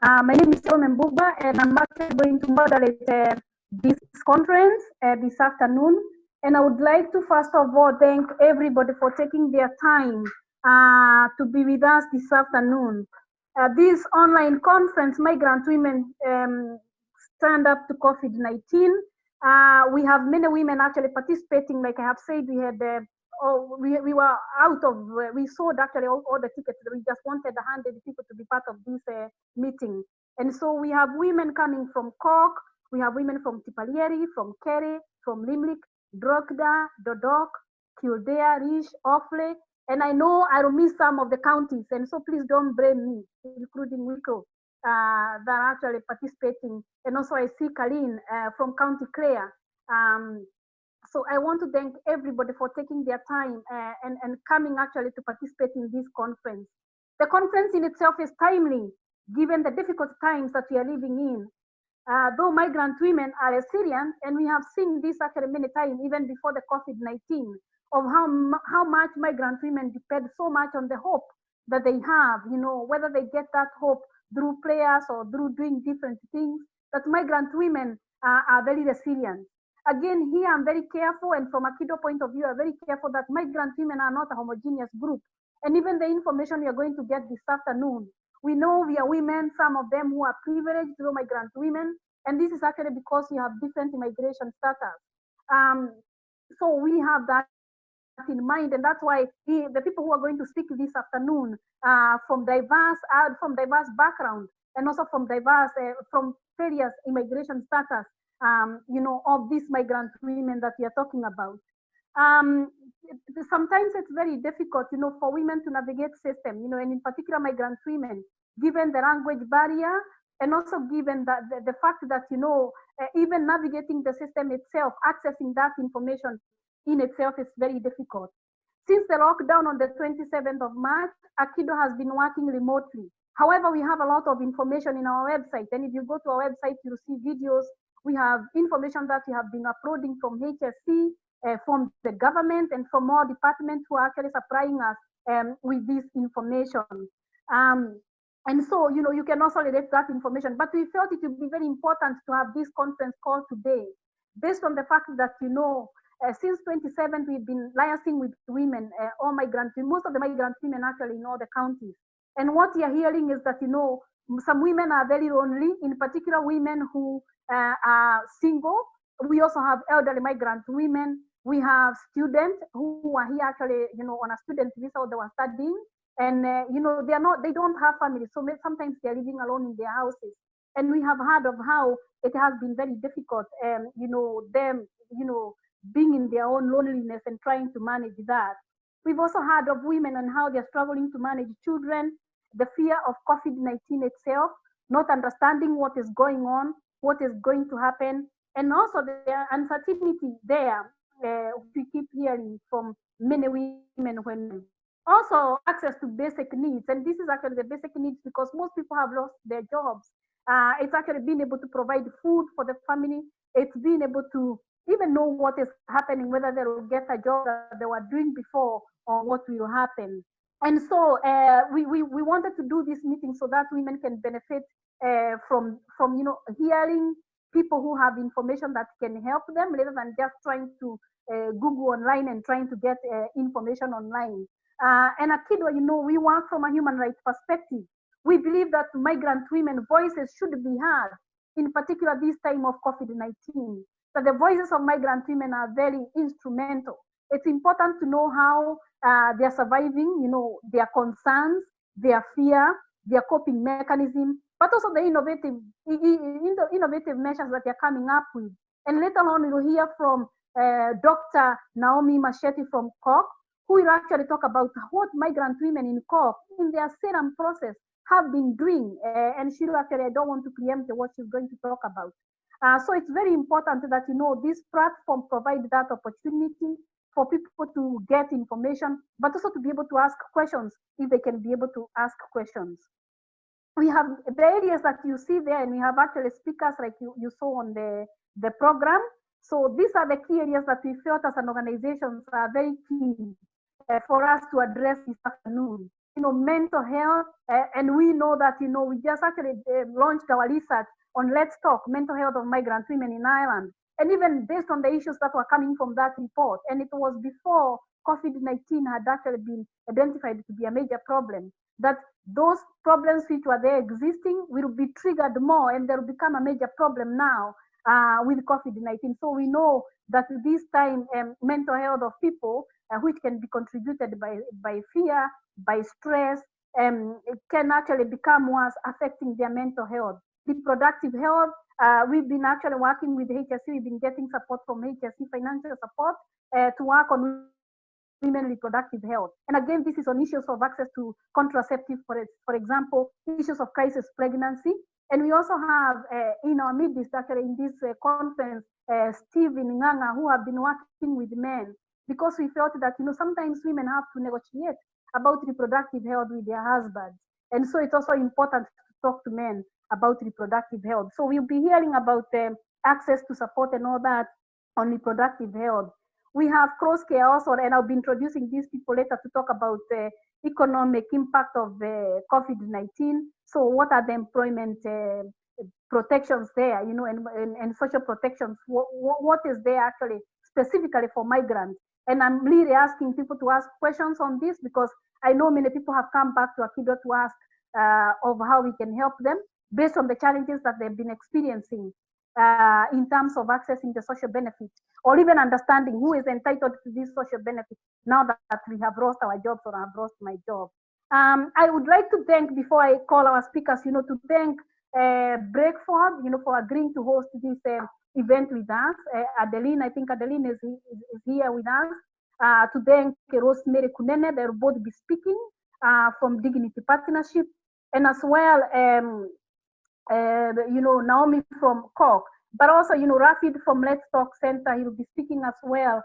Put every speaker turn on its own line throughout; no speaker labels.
My name is Rosemary, and I'm actually going to moderate this conference this afternoon. And I would like to first of all thank everybody for taking their time to be with us this afternoon. This online conference, Migrant Women Stand Up to COVID-19. We have many women actually participating. Like I have said, we had we were out of, we sold actually all the tickets. We just wanted 100 people to be part of this meeting. And so we have women coming from Cork, we have women from Tipalieri, from Kerry, from Limerick, Drogheda, Dodok, Kildare, Rish, Offaly, and I know I will miss some of the counties, and so please don't blame me, including Wicklow, that are actually participating. And also I see Colleen from County Clare. So I want to thank everybody for taking their time and coming actually to participate in this conference. The conference in itself is timely, given the difficult times that we are living in. Though migrant women are Assyrian, and we have seen this actually many times, even before the COVID-19, of how much migrant women depend so much on the hope that they have, whether they get that hope through prayers or through doing different things, that migrant women are very resilient. Again, here I'm very careful, and from AkiDwA point of view, I'm very careful that migrant women are not a homogeneous group. And even the information we are going to get this afternoon, we know we are women, some of them who are privileged through migrant women, and this is actually because you have different immigration status. So we have that in mind, and that's why the people who are going to speak this afternoon from diverse background, and also from various immigration status, of these migrant women that we are talking about. Sometimes it's very difficult, for women to navigate system, and in particular migrant women, given the language barrier, and also given that the fact that, even navigating the system itself, accessing that information in itself is very difficult. Since the lockdown on the 27th of March, AkiDwA has been working remotely. However, we have a lot of information in our website, and if you go to our website, you'll see videos. We have information that we have been uploading from HSC, from the government, and from all departments who are actually supplying us with this information. And so, you can also relate that information, but we felt it would be very important to have this conference call today, based on the fact that, since 27th, we've been liaising with women, all migrant, most of the migrant women actually in all the counties. And what we are hearing is that, some women are very lonely, in particular women who are single. We also have elderly migrant women. We have students who are here actually, on a student visa, or they were studying, and they don't have families, so sometimes they're living alone in their houses. And we have heard of how it has been very difficult, them, being in their own loneliness and trying to manage that. We've also heard of women and how they're struggling to manage children, the fear of COVID-19 itself, not understanding what is going on, what is going to happen, and also the uncertainty there, we keep hearing from many women. When also access to basic needs, and this is actually the basic needs because most people have lost their jobs. It's actually being able to provide food for the family. It's being able to even know what is happening, whether they will get a job that they were doing before or what will happen. And so we wanted to do this meeting so that women can benefit from hearing people who have information that can help them, rather than just trying to Google online and trying to get information online. And AkiDwA, we work from a human rights perspective. We believe that migrant women voices should be heard, in particular this time of COVID-19. That the voices of migrant women are very instrumental. It's important to know how they're surviving, their concerns, their fear, their coping mechanism, but also the innovative measures that they're coming up with. And later on, we'll hear from Dr. Naomi Machete from Cork, who will actually talk about what migrant women in Cork, in their asylum process, have been doing. And she'll actually, I don't want to preempt what she's going to talk about. So it's very important that, this platform provides that opportunity for people to get information, but also to be able to ask questions if they can be able to ask questions. We have the areas that you see there, and we have actually speakers like you saw on the program. So these are the key areas that we felt as an organization are very key for us to address this afternoon. mental health, and we know that, we just actually launched our research on Let's Talk, mental health of migrant women in Ireland. And even based on the issues that were coming from that report, and it was before COVID-19 had actually been identified to be a major problem, that those problems which were there existing will be triggered more and they'll become a major problem now with COVID-19. So we know that this time mental health of people, which can be contributed by fear, by stress, it can actually become worse, affecting their mental health. Reproductive health, we've been actually working with HSC, we've been getting support from HSC, financial support, to work on women reproductive health. And again, this is on issues of access to contraceptive, for example, issues of crisis pregnancy. And we also have in our midst, actually in this conference, Steve in Nganga, who have been working with men, because we felt that, sometimes women have to negotiate about reproductive health with their husbands. And so it's also important to talk to men about reproductive health. So we'll be hearing about access to support and all that on reproductive health. We have cross care also, and I'll be introducing these people later to talk about the economic impact of COVID-19. So what are the employment protections there, and social protections? What is there actually specifically for migrants? And I'm really asking people to ask questions on this, because I know many people have come back to AkiDwA to ask of how we can help them based on the challenges that they've been experiencing in terms of accessing the social benefits, or even understanding who is entitled to these social benefits now that we have lost our jobs or have lost my job. I would like to thank, before I call our speakers, to thank Breakforth, for agreeing to host this event with us. Adeline, I think Adeline is here with us. To thank Rosemary, Kunene, they'll both be speaking from Dignity Partnership, and as well, Naomi from Cork, but also, Ravind from Let's Talk Center, he'll be speaking as well.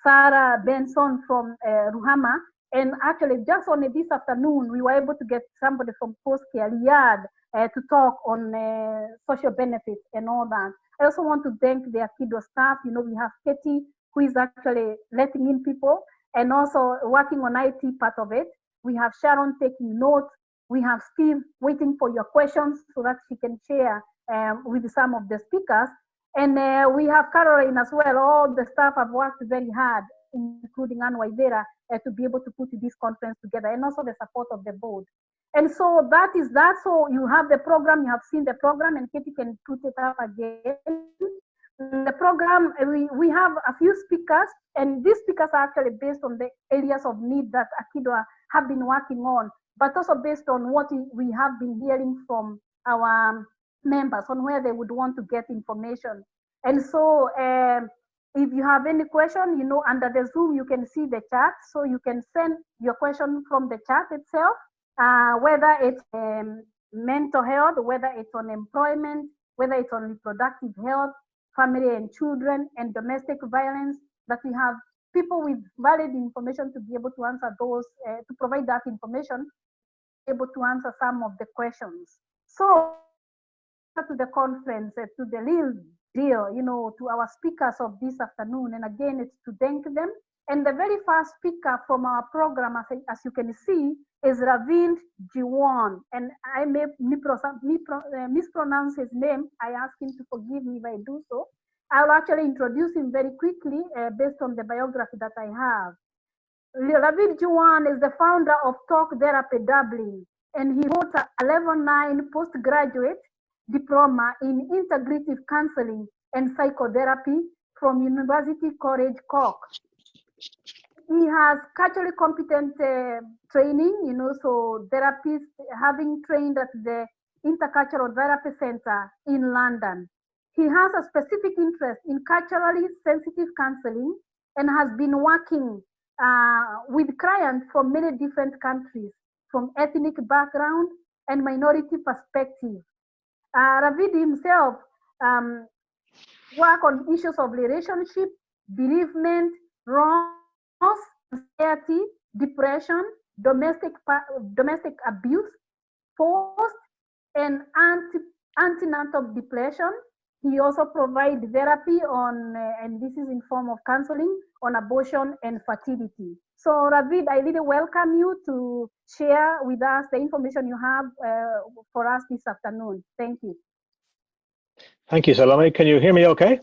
Sarah Benson from Ruhama, and actually just on this afternoon, we were able to get somebody from Postcare, Riyadh, to talk on social benefits and all that. I also want to thank the AkiDwA staff. We have Katie, who is actually letting in people and also working on IT part of it. We have Sharon taking notes. We have Steve waiting for your questions so that she can share with some of the speakers. And we have Caroline as well. All the staff have worked very hard, including Anne Waidera, to be able to put this conference together, and also the support of the board. And so that is that. So you have the program, you have seen the program, and Katie can put it up again. The program, we have a few speakers, and these speakers are actually based on the areas of need that AkiDwA have been working on, but also based on what we have been hearing from our members on where they would want to get information. And so if you have any question, under the Zoom, you can see the chat. So you can send your question from the chat itself, whether it's mental health, whether it's on employment, whether it's on reproductive health, family and children, and domestic violence, that we have people with valid information to be able to answer those, to provide that information, able to answer some of the questions. So to the conference, to the real deal, to our speakers of this afternoon. And again, it's to thank them. And the very first speaker from our program, as you can see, is Ravind Jeawan. And I may mispronounce his name. I ask him to forgive me if I do so. I'll actually introduce him very quickly based on the biography that I have. Ravind Jeawan is the founder of Talk Therapy Dublin, and he holds a level 9 postgraduate diploma in integrative counseling and psychotherapy from University College Cork. He has culturally competent training, so therapists, having trained at the Intercultural Therapy Center in London. He has a specific interest in culturally sensitive counseling and has been working with clients from many different countries, from ethnic background and minority perspective. Ravind himself work on issues of relationship, bereavement, loss, anxiety, depression, domestic abuse, post and antenatal depression. He also provides therapy on, and this is in form of counseling, on abortion and fertility. So Ravind, I really welcome you to share with us the information you have for us this afternoon. Thank you.
Thank you, Salome. Can you hear me okay?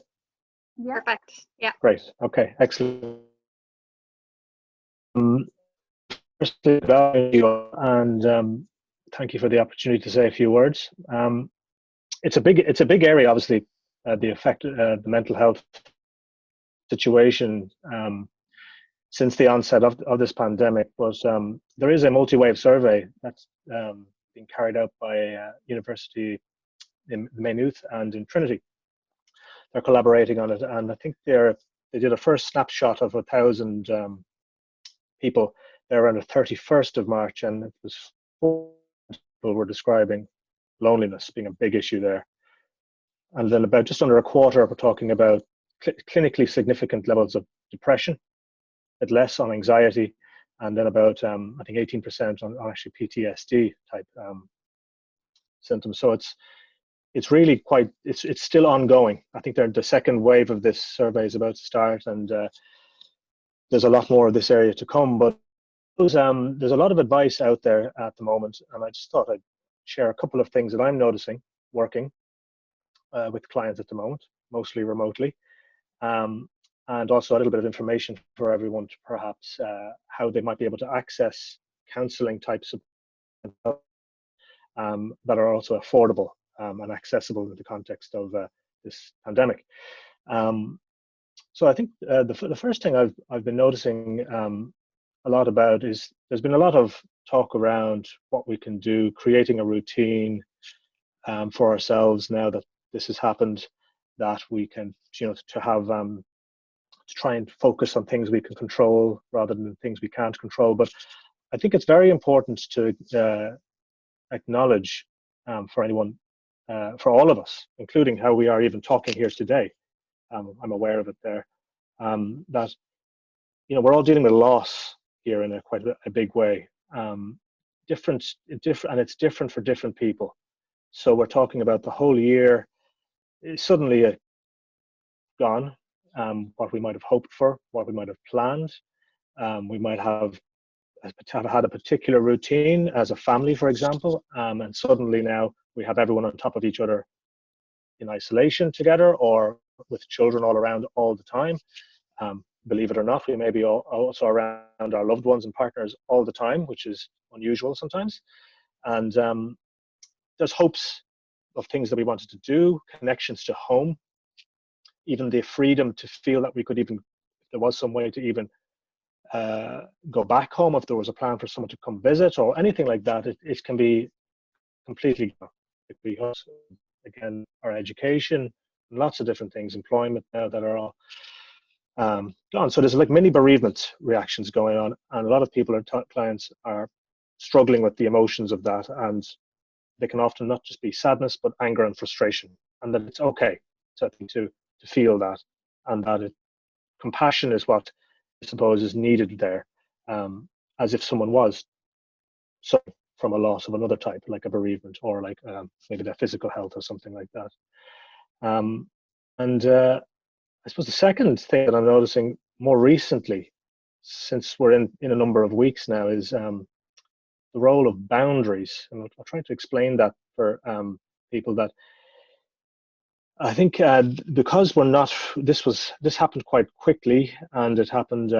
Yeah.
Perfect. Yeah.
Great. Okay, excellent. Firstly, and thank you for the opportunity to say a few words. It's a big area, obviously. The effect, the mental health situation since the onset of this pandemic, but there is a multi-wave survey that's being carried out by University in Maynooth and in Trinity. They're collaborating on it, and I think they did a first snapshot of 1,000 people there on the 31st of March, and it was 4 people were describing loneliness being a big issue there. And then about just under a quarter were talking about clinically significant levels of depression, a bit less on anxiety, and then about I think 18% on actually PTSD type symptoms. So it's really quite, it's still ongoing. I think the second wave of this survey is about to start, and there's a lot more of this area to come. But there's a lot of advice out there at the moment, and I just thought I'd share a couple of things that I'm noticing working with clients at the moment, mostly remotely, and also a little bit of information for everyone to perhaps how they might be able to access counselling types of that are also affordable and accessible in the context of this pandemic. So I think the first thing I've been noticing a lot about is there's been a lot of talk around what we can do, creating a routine for ourselves now that this has happened, that we can, to have to try and focus on things we can control rather than things we can't control. But I think it's very important to acknowledge for anyone, for all of us, including how we are even talking here today. I'm aware of it there, that we're all dealing with loss here in quite a big way. Different, and it's different for different people. So we're talking about the whole year is suddenly gone. What we might have hoped for, what we might have planned. We might have had a particular routine as a family, for example, and suddenly now we have everyone on top of each other in isolation together, or with children all around all the time. Believe it or not, we may be also around our loved ones and partners all the time, which is unusual sometimes. And there's hopes of things that we wanted to do, connections to home, even the freedom to feel that we could even, if there was some way to even go back home, if there was a plan for someone to come visit or anything like that, it can be completely gone. It can be us, again, our education, lots of different things, employment now that are all gone. So there's like many bereavement reactions going on, and a lot of people, clients, are struggling with the emotions of that, and they can often not just be sadness, but anger and frustration, and that it's okay to feel that, and that compassion is what I suppose is needed there, as if someone was suffering from a loss of another type, like a bereavement, or like maybe their physical health or something like that. I suppose the second thing that I'm noticing more recently, since we're in a number of weeks now, is the role of boundaries. And I'll try to explain that for people, that I think because we're not, this happened quite quickly, and it happened,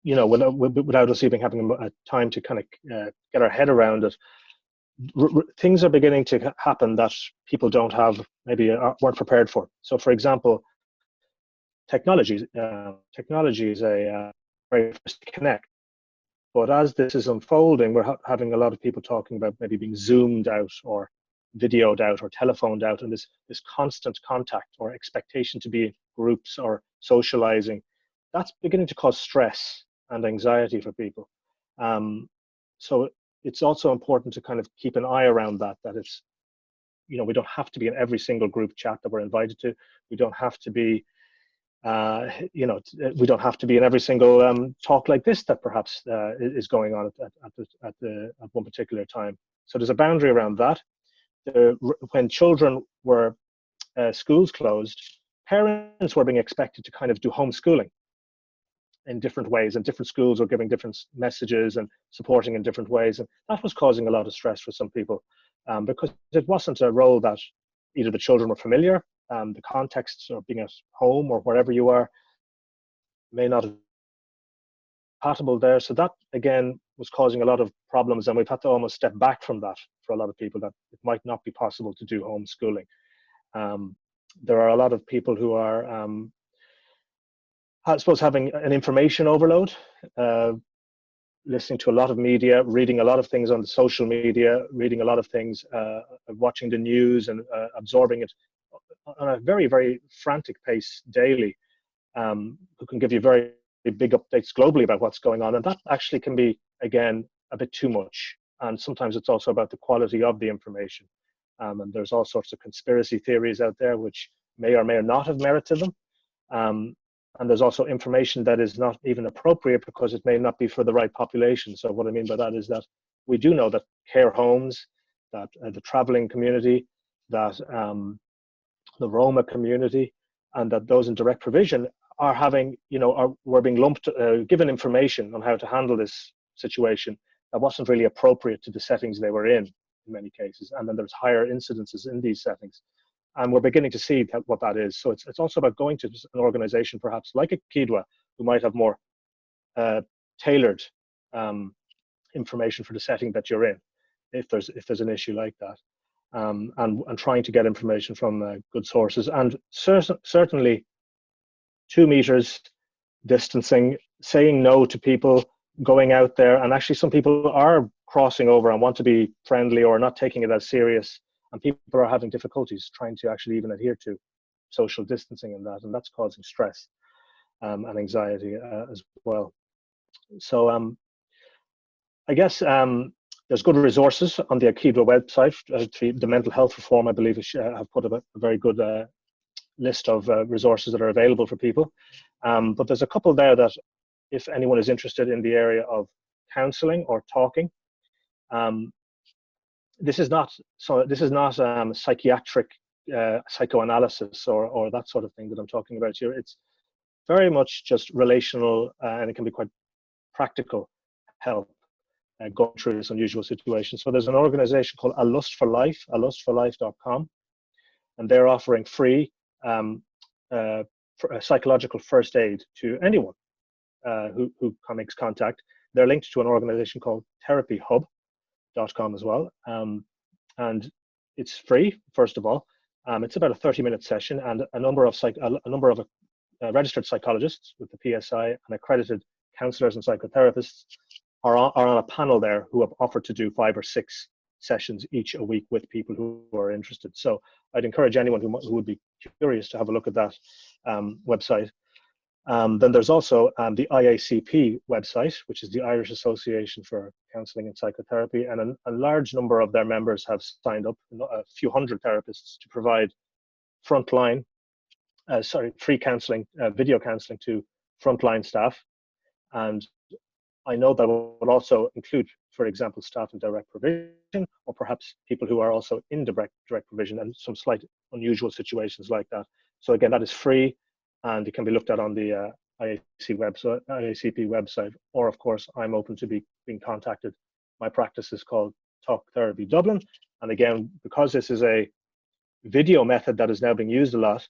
without us even having a time to kind of get our head around it. Things are beginning to happen that people don't have, maybe weren't prepared for. So, for example, technology is a very first to connect. But as this is unfolding, we're having a lot of people talking about maybe being zoomed out or videoed out or telephoned out, and this constant contact or expectation to be in groups or socializing, that's beginning to cause stress and anxiety for people. So it's also important to kind of keep an eye around that it's, we don't have to be in every single group chat that we're invited to. We don't have to be, we don't have to be in every single talk like this that perhaps is going on at one particular time. So there's a boundary around that. When children were schools closed, parents were being expected to kind of do homeschooling. in different ways, and different schools were giving different messages and supporting in different ways. And that was causing a lot of stress for some people, because it wasn't a role that either the children were familiar, the context of being at home or wherever you are may not have been compatible there. So that, again, was causing a lot of problems, and we've had to almost step back from that for a lot of people, that it might not be possible to do homeschooling. There are a lot of people who are, I suppose, having an information overload, listening to a lot of media, reading a lot of things on the social media, reading a lot of things, watching the news and absorbing it on a very, very frantic pace daily, who can give you very big updates globally about what's going on. And that actually can be, again, a bit too much. And sometimes it's also about the quality of the information. And there's all sorts of conspiracy theories out there which may or may not have merit to them. And there's also information that is not even appropriate because it may not be for the right population. So what I mean by that is that we do know that care homes, that the traveling community, that the Roma community, and that those in direct provision are having, were being lumped, given information on how to handle this situation that wasn't really appropriate to the settings they were in many cases. And then there's higher incidences in these settings. And we're beginning to see what that is. So it's also about going to an organization, perhaps like AkiDwA, who might have more tailored information for the setting that you're in, if there's an issue like that, and trying to get information from good sources. And certainly 2 meters distancing, saying no to people going out there. And actually some people are crossing over and want to be friendly or not taking it as serious. And people are having difficulties trying to actually even adhere to social distancing and that's causing stress and anxiety as well. So I guess there's good resources on the AkiDwA website. The mental health reform, I believe, have put a very good list of resources that are available for people. But there's a couple there that, if anyone is interested in the area of counselling or talking, this is not psychiatric psychoanalysis or that sort of thing that I'm talking about here. It's very much just relational, and it can be quite practical help going through this unusual situation. So there's an organization called A Lust for Life, alustforlife.com, and they're offering free psychological first aid to anyone who makes contact. They're linked to an organization called therapyhub.com as well, and it's free. First of all, it's about a 30-minute session, and a number of registered psychologists with the PSI and accredited counselors and psychotherapists are on a panel there who have offered to do 5 or 6 sessions each a week with people who are interested. So I'd encourage anyone who would be curious to have a look at that website. Then there's also the IACP website, which is the Irish Association for Counselling and Psychotherapy, and a large number of their members have signed up, a few hundred therapists, to provide free counselling, video counselling to frontline staff. And I know that will also include, for example, staff in direct provision, or perhaps people who are also in direct provision and some slight unusual situations like that. So again, that is free, and it can be looked at on the IACP website, or of course, I'm open to being contacted. My practice is called Talk Therapy Dublin, and again, because this is a video method that is now being used a lot,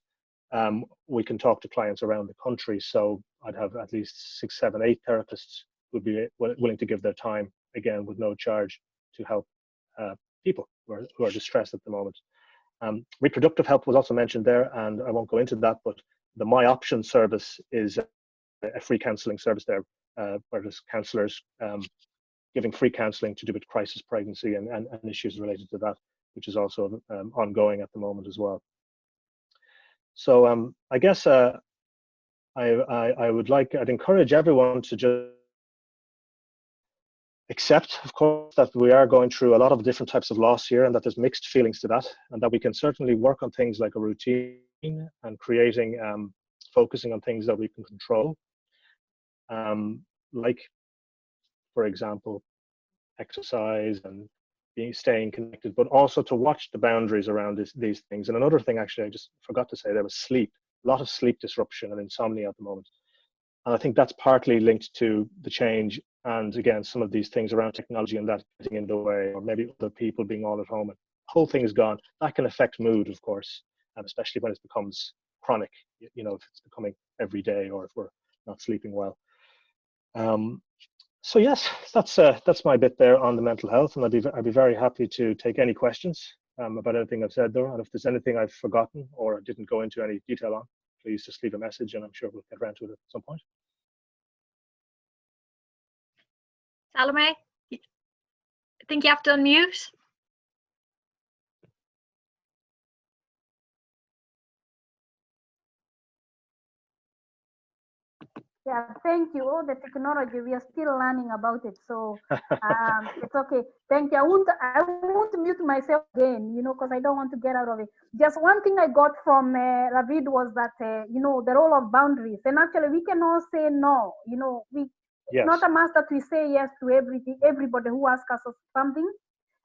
we can talk to clients around the country. So I'd have at least 6, 7, 8 therapists would be willing to give their time, again with no charge, to help people who are distressed at the moment. Reproductive health was also mentioned there, and I won't go into that, but the My Option service is a free counselling service there, where there's counsellors giving free counselling to do with crisis pregnancy and issues related to that, which is also ongoing at the moment as well. So I guess I'd encourage everyone to just accept, of course, that we are going through a lot of different types of loss here, and that there's mixed feelings to that, and that we can certainly work on things like a routine and creating, focusing on things that we can control, like, for example, exercise and staying connected, but also to watch the boundaries around these things. And another thing, actually, I just forgot to say, there was sleep. A lot of sleep disruption and insomnia at the moment. And I think that's partly linked to the change. And again, some of these things around technology and that getting in the way, or maybe other people being all at home and the whole thing is gone. That can affect mood, of course, and especially when it becomes chronic, if it's becoming every day or if we're not sleeping well. So yes, that's my bit there on the mental health, and I'd be very happy to take any questions about anything I've said there. And if there's anything I've forgotten or didn't go into any detail on, please just leave a message, and I'm sure we'll get around to it at some point.
Salome, I think you have to unmute.
Yeah, thank you. Oh, the technology, we are still learning about it. So it's okay. Thank you. I won't mute myself again, because I don't want to get out of it. Just one thing I got from Ravind was that, the role of boundaries. And actually, we can all say no. It's not a must that we say yes to everybody who asks us something.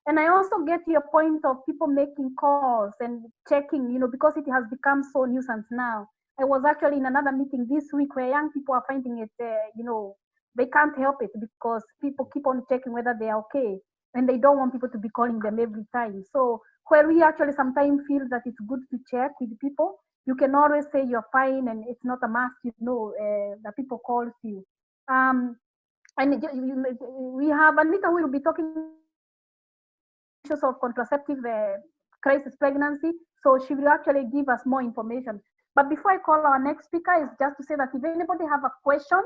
And I also get your point of people making calls and checking, because it has become so nuisance now. I was actually in another meeting this week where young people are finding it, they can't help it because people keep on checking whether they are okay, and they don't want people to be calling them every time. So where we actually sometimes feel that it's good to check with people, you can always say you're fine, and it's not a must, that people calls you. And we have Anita who will be talking issues of contraceptive crisis pregnancy, so she will actually give us more information. But before I call our next speaker, is just to say that if anybody have a question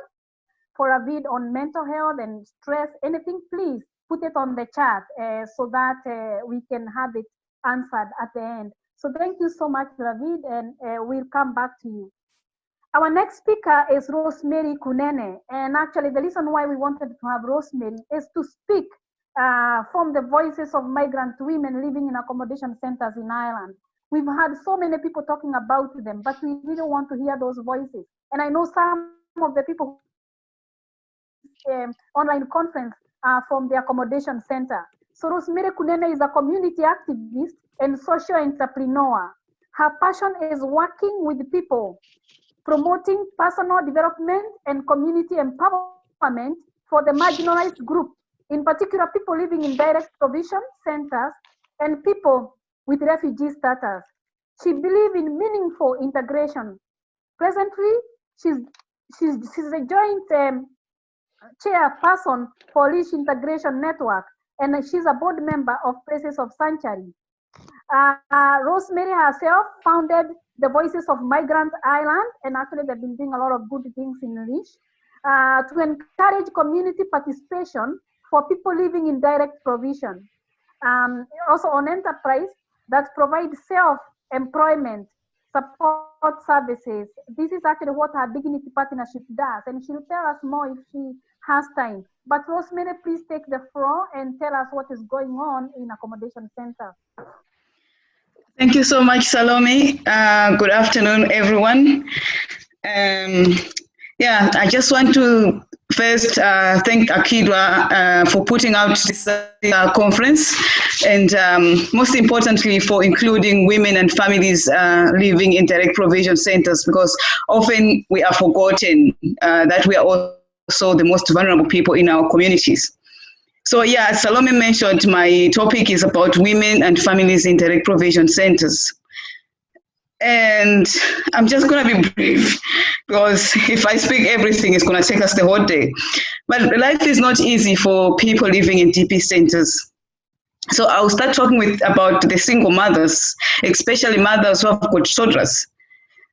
for Ravind on mental health and stress, anything, please put it on the chat so that we can have it answered at the end. So thank you so much, Ravind, and we'll come back to you. Our next speaker is Rosemary Kunene. And actually the reason why we wanted to have Rosemary is to speak from the voices of migrant women living in accommodation centers in Ireland. We've had so many people talking about them, but we really want to hear those voices. And I know some of the people online conference are from the accommodation center. So Rosemary Kunene is a community activist and social entrepreneur. Her passion is working with people, promoting personal development and community empowerment for the marginalized group, in particular people living in direct provision centers and people with refugee status. She believes in meaningful integration. Presently, she's a joint chairperson for Rich Integration Network, and she's a board member of Places of Sanctuary. Rosemary herself founded the Voices of Migrant Ireland, and actually they've been doing a lot of good things in Rich to encourage community participation for people living in direct provision. Also on enterprise that provides self-employment support services. This is actually what our Dignity Partnership does, and she'll tell us more if she has time. But Rosemary, please take the floor and tell us what is going on in accommodation center.
Thank you so much, Salome. Good afternoon, everyone. I just want to first thank AkiDwA for putting out this conference, and most importantly for including women and families living in direct provision centers, because often we are forgotten that we are also the most vulnerable people in our communities. So yeah, Salome mentioned my topic is about women and families in direct provision centers. And I'm just going to be brief, because if I speak everything, it's going to take us the whole day. But life is not easy for people living in DP centers. So I'll start talking about the single mothers, especially mothers who have got children.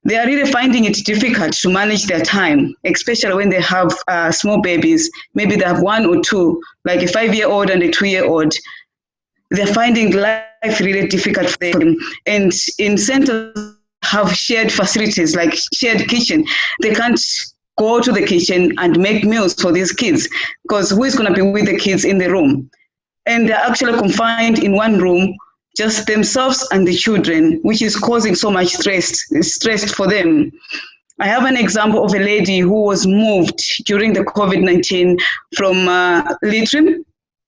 They are really finding it difficult to manage their time, especially when they have small babies. Maybe they have one or two, like a 5-year-old and a 2-year-old. They're finding life really difficult for them. And in centers have shared facilities, like shared kitchen. They can't go to the kitchen and make meals for these kids, because who is going to be with the kids in the room? And they're actually confined in one room, just themselves and the children, which is causing so much stress for them. I have an example of a lady who was moved during the COVID-19 from Leitrim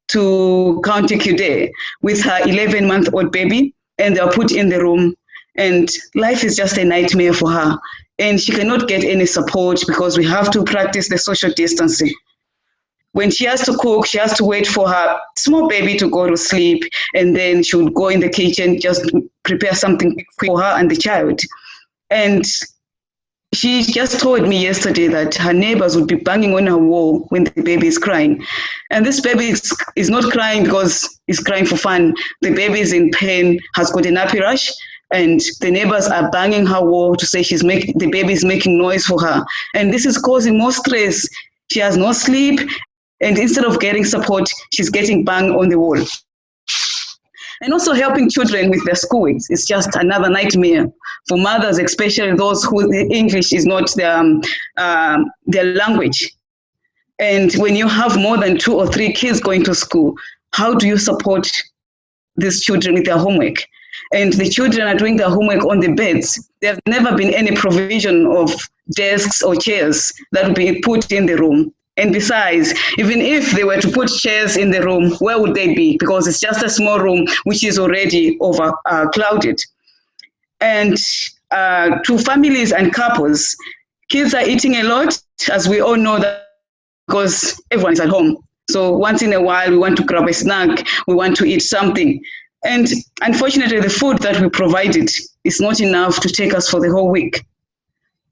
to County Kildare with her 11-month-old baby, and they were put in the room, and life is just a nightmare for her. and she cannot get any support because we have to practice the social distancing. When she has to cook, she has to wait for her small baby to go to sleep, and then she would go in the kitchen, just prepare something for her and the child. And she just told me yesterday that her neighbors would be banging on her wall when the baby is crying. And this baby is not crying because it's crying for fun. The baby is in pain, has got a nappy rash, and the neighbors are banging her wall to say the baby is making noise for her. And this is causing more stress. She has no sleep, and instead of getting support, she's getting banged on the wall. And also helping children with their schoolwork is just another nightmare for mothers, especially those who English is not their language. And when you have more than 2 or 3 kids going to school, how do you support these children with their homework? And the children are doing their homework on the beds. There's never been any provision of desks or chairs that would be put in the room. And besides, even if they were to put chairs in the room, where would they be? Because it's just a small room which is already overclouded. And to families and couples, kids are eating a lot, as we all know that, because everyone is at home. So once in a while, we want to grab a snack, we want to eat something. And unfortunately, the food that we provided is not enough to take us for the whole week.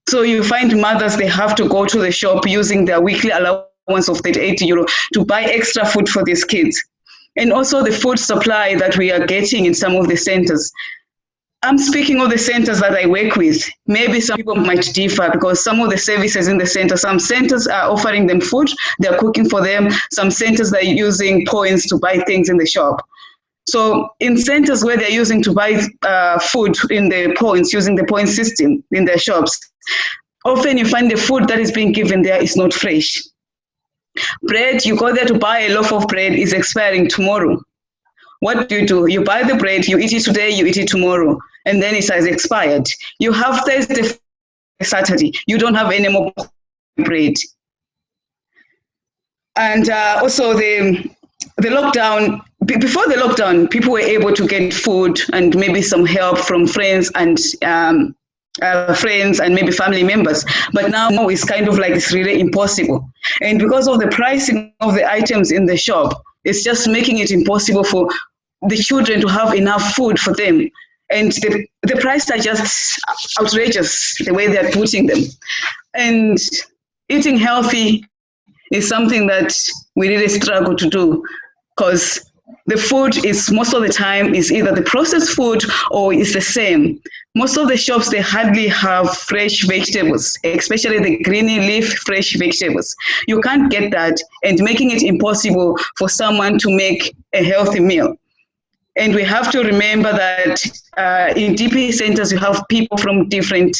So you find mothers, they have to go to the shop using their weekly allowance of €80 to buy extra food for these kids. And also the food supply that we are getting in some of the centers. I'm speaking of the centers that I work with. Maybe some people might differ because some of the services in the center, some centers are offering them food, they're cooking for them. Some centers are using points to buy things in the shop. So in centers where they're using to buy food in the points, using the point system in their shops, often you find the food that is being given there is not fresh. Bread, you go there to buy a loaf of bread, is expiring tomorrow. What do? You buy the bread, you eat it today, you eat it tomorrow, and then it has expired. You have Thursday, Saturday, you don't have any more bread. And also the lockdown, before the lockdown, people were able to get food and maybe some help from friends and maybe family members. But now it's kind of like it's really impossible. And because of the pricing of the items in the shop, it's just making it impossible for the children to have enough food for them. And the prices are just outrageous, the way they're putting them. And eating healthy is something that we really struggle to do, because the food is most of the time is either the processed food or it's the same. Most of the shops, they hardly have fresh vegetables, especially the green leaf fresh vegetables. You can't get that, and making it impossible for someone to make a healthy meal. And we have to remember that in DP centers, you have people from different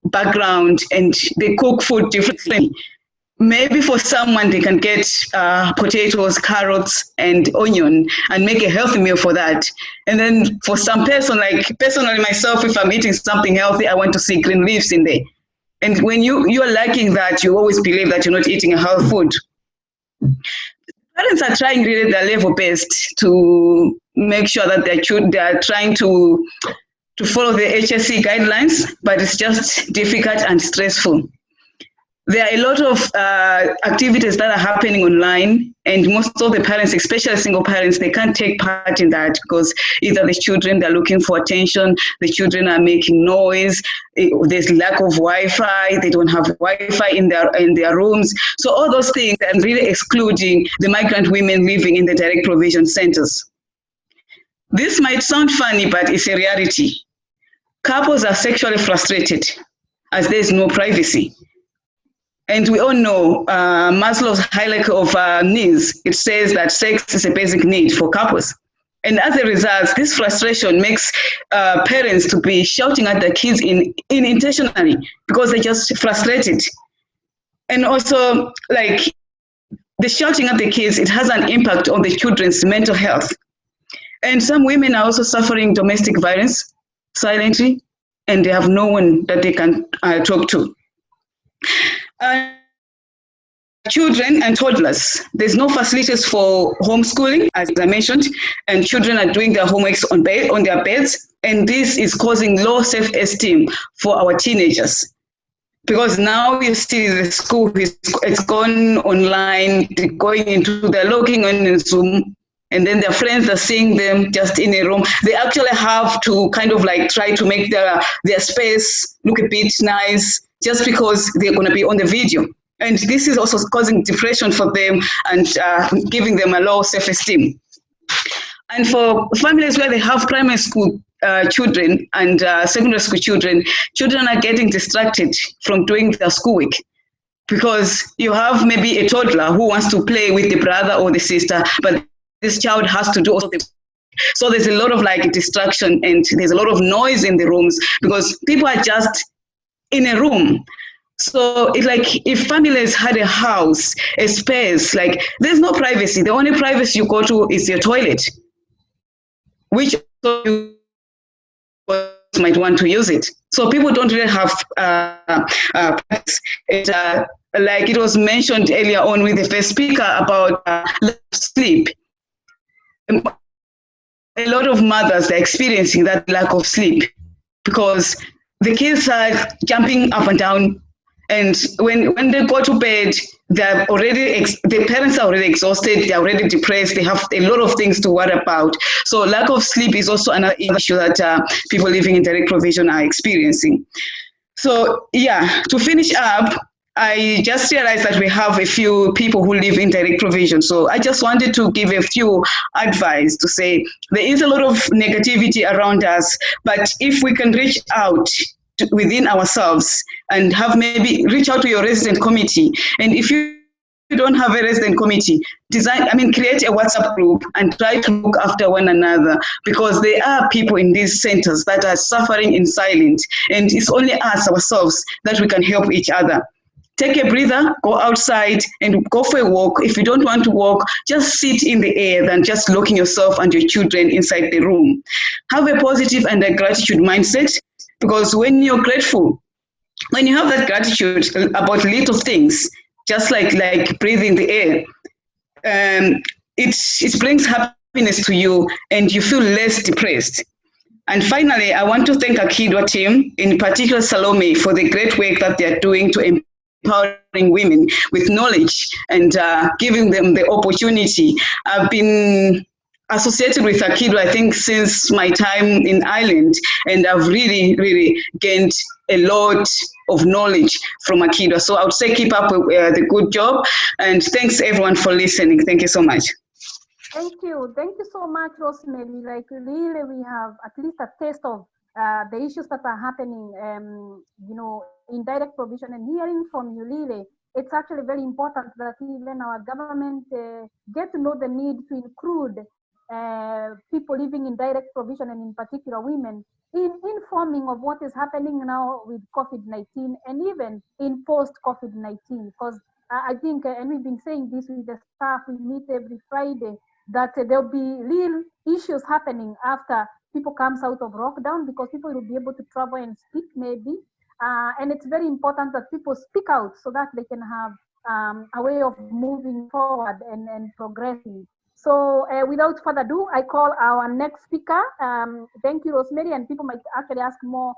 backgrounds and they cook food differently. Maybe for someone, they can get potatoes, carrots, and onion and make a healthy meal for that. And then for some person, like personally myself, if I'm eating something healthy, I want to see green leaves in there. And when you're lacking that, you always believe that you're not eating a healthy food. Parents are trying really their level best to make sure that they are trying to follow the HSC guidelines, but it's just difficult and stressful. There are a lot of activities that are happening online, and most of the parents, especially single parents, they can't take part in that because either the children, they're looking for attention, the children are making noise, there's lack of Wi-Fi, they don't have Wi-Fi in their rooms. So all those things are really excluding the migrant women living in the direct provision centers. This might sound funny, but it's a reality. Couples are sexually frustrated as there's no privacy. And we all know Maslow's hierarchy of needs. It says that sex is a basic need for couples. And as a result, this frustration makes parents to be shouting at their kids unintentionally because they're just frustrated. And also, like, the shouting at the kids, it has an impact on the children's mental health. And some women are also suffering domestic violence silently, and they have no one that they can talk to. children and toddlers. There's no facilities for homeschooling, as I mentioned, and children are doing their homeworks on their beds, and this is causing low self-esteem for our teenagers. Because now you see the school, it's gone online, they're going into, they're logging on in Zoom, and then their friends are seeing them just in a room. They actually have to kind of like try to make their space look a bit nice just because they're going to be on the video. And this is also causing depression for them and giving them a low self-esteem. And for families where they have primary school children and secondary school children are getting distracted from doing their schoolwork, because you have maybe a toddler who wants to play with the brother or the sister, but this child has to do also the. So there's a lot of like distraction, and there's a lot of noise in the rooms because people are just in a room. So it's like if families had a house, a space, like there's no privacy. The only privacy you go to is your toilet, which you might want to use it. So people don't really have like it was mentioned earlier on with the first speaker about sleep. A lot of mothers are experiencing that lack of sleep because the kids are jumping up and down, and when they go to bed, they're already the parents are already exhausted, they're already depressed, they have a lot of things to worry about. So lack of sleep is also another issue that people living in direct provision are experiencing. So yeah, to finish up, I just realized that we have a few people who live in direct provision. So I just wanted to give a few advice to say there is a lot of negativity around us, but if we can reach out within ourselves and have maybe reach out to your resident committee. And if you don't have a resident committee, create a WhatsApp group and try to look after one another, because there are people in these centers that are suffering in silence, and it's only us ourselves that we can help each other. Take a breather, go outside and go for a walk. If you don't want to walk, just sit in the air than just locking yourself and your children inside the room. Have a positive and a gratitude mindset, because when you're grateful, when you have that gratitude about little things, just like breathing the air, it brings happiness to you and you feel less depressed. And finally, I want to thank AkiDwA team, in particular Salome, for the great work that they're doing to empowering women with knowledge and giving them the opportunity. I've been associated with AkiDwA, I think, since my time in Ireland, and I've really, really gained a lot of knowledge from AkiDwA. So I would say keep up with the good job, and thanks everyone for listening. Thank you so much.
Thank you so much, Rosemary. Like really, we have at least a taste of the issues that are happening, in direct provision, and hearing from you, really, it's actually very important that even our government get to know the need to include people living in direct provision, and in particular women, in informing of what is happening now with COVID-19 and even in post-COVID-19. Because I think, and we've been saying this with the staff, we meet every Friday, that there'll be real issues happening after people comes out of lockdown, because people will be able to travel and speak maybe. And it's very important that people speak out so that they can have a way of moving forward and progressing. So without further ado, I call our next speaker. Thank you, Rosemary, and people might actually ask more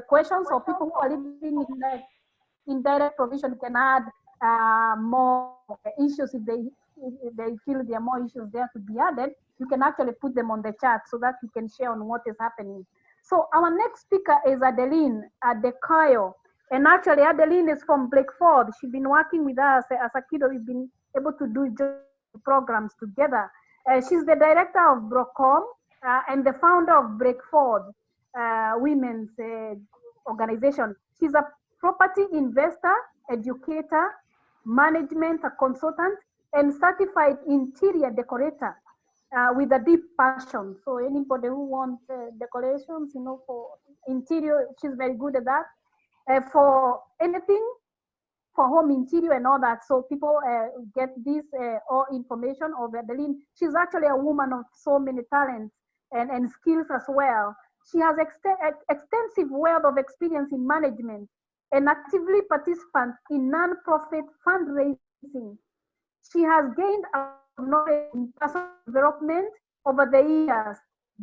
questions, or people who are living in direct provision can add more issues if they feel there are more issues there to be added. You can actually put them on the chat so that we can share on what is happening. So our next speaker is Adeline Adekayo. And actually Adeline is from Breakforth. She's been working with us as AkiDwA. We've been able to do programs together. She's the director of Brocom and the founder of Breakforth Women's Organization. She's a property investor, educator, management, a consultant, and certified interior decorator with a deep passion. So anybody who wants decorations, for interior, she's very good at that. For anything, for home interior and all that. So people get this all information of Adeline. She's actually a woman of so many talents and skills as well. She has extensive wealth of experience in management and actively participant in non-profit fundraising She has gained a knowledge in personal development over the years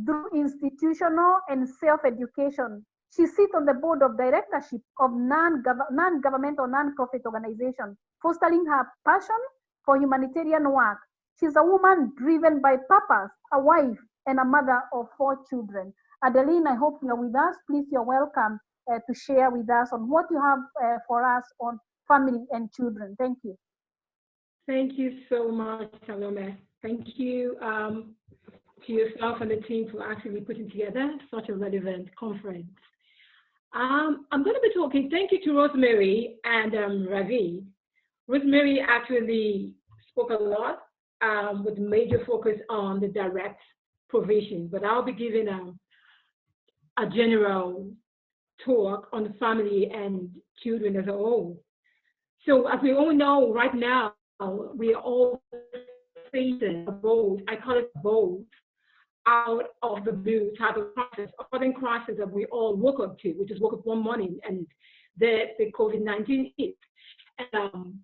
through institutional and self-education. She sits on the board of directorship of non-governmental, non-profit organization, fostering her passion for humanitarian work. She's a woman driven by purpose, a wife, and a mother of 4 children. Adeline, I hope you're with us. Please, you're welcome to share with us on what you have for us on family and children. Thank you.
Thank you so much, Salome. Thank you to yourself and the team for actually putting together such a relevant conference. I'm going to be talking, thank you to Rosemary and Ravind. Rosemary actually spoke a lot with major focus on the direct provision, but I'll be giving a general talk on the family and children as a whole. So as we all know right now, we are all facing a boat, I call it boat, out of the blue type of crisis, a sudden crisis that we all woke up to. We just woke up one morning and the COVID-19 hit. And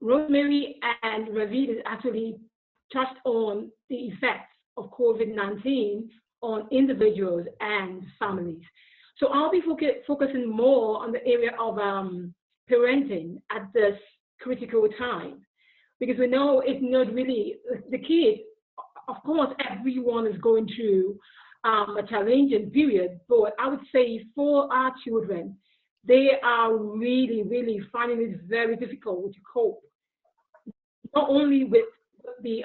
Rosemary and Ravind actually touched on the effects of COVID-19 on individuals and families. So I'll be focusing more on the area of parenting at this critical time, because we know it's not really the kids. Of course, everyone is going through a challenging period, but I would say for our children, they are really, really finding it very difficult to cope, not only with the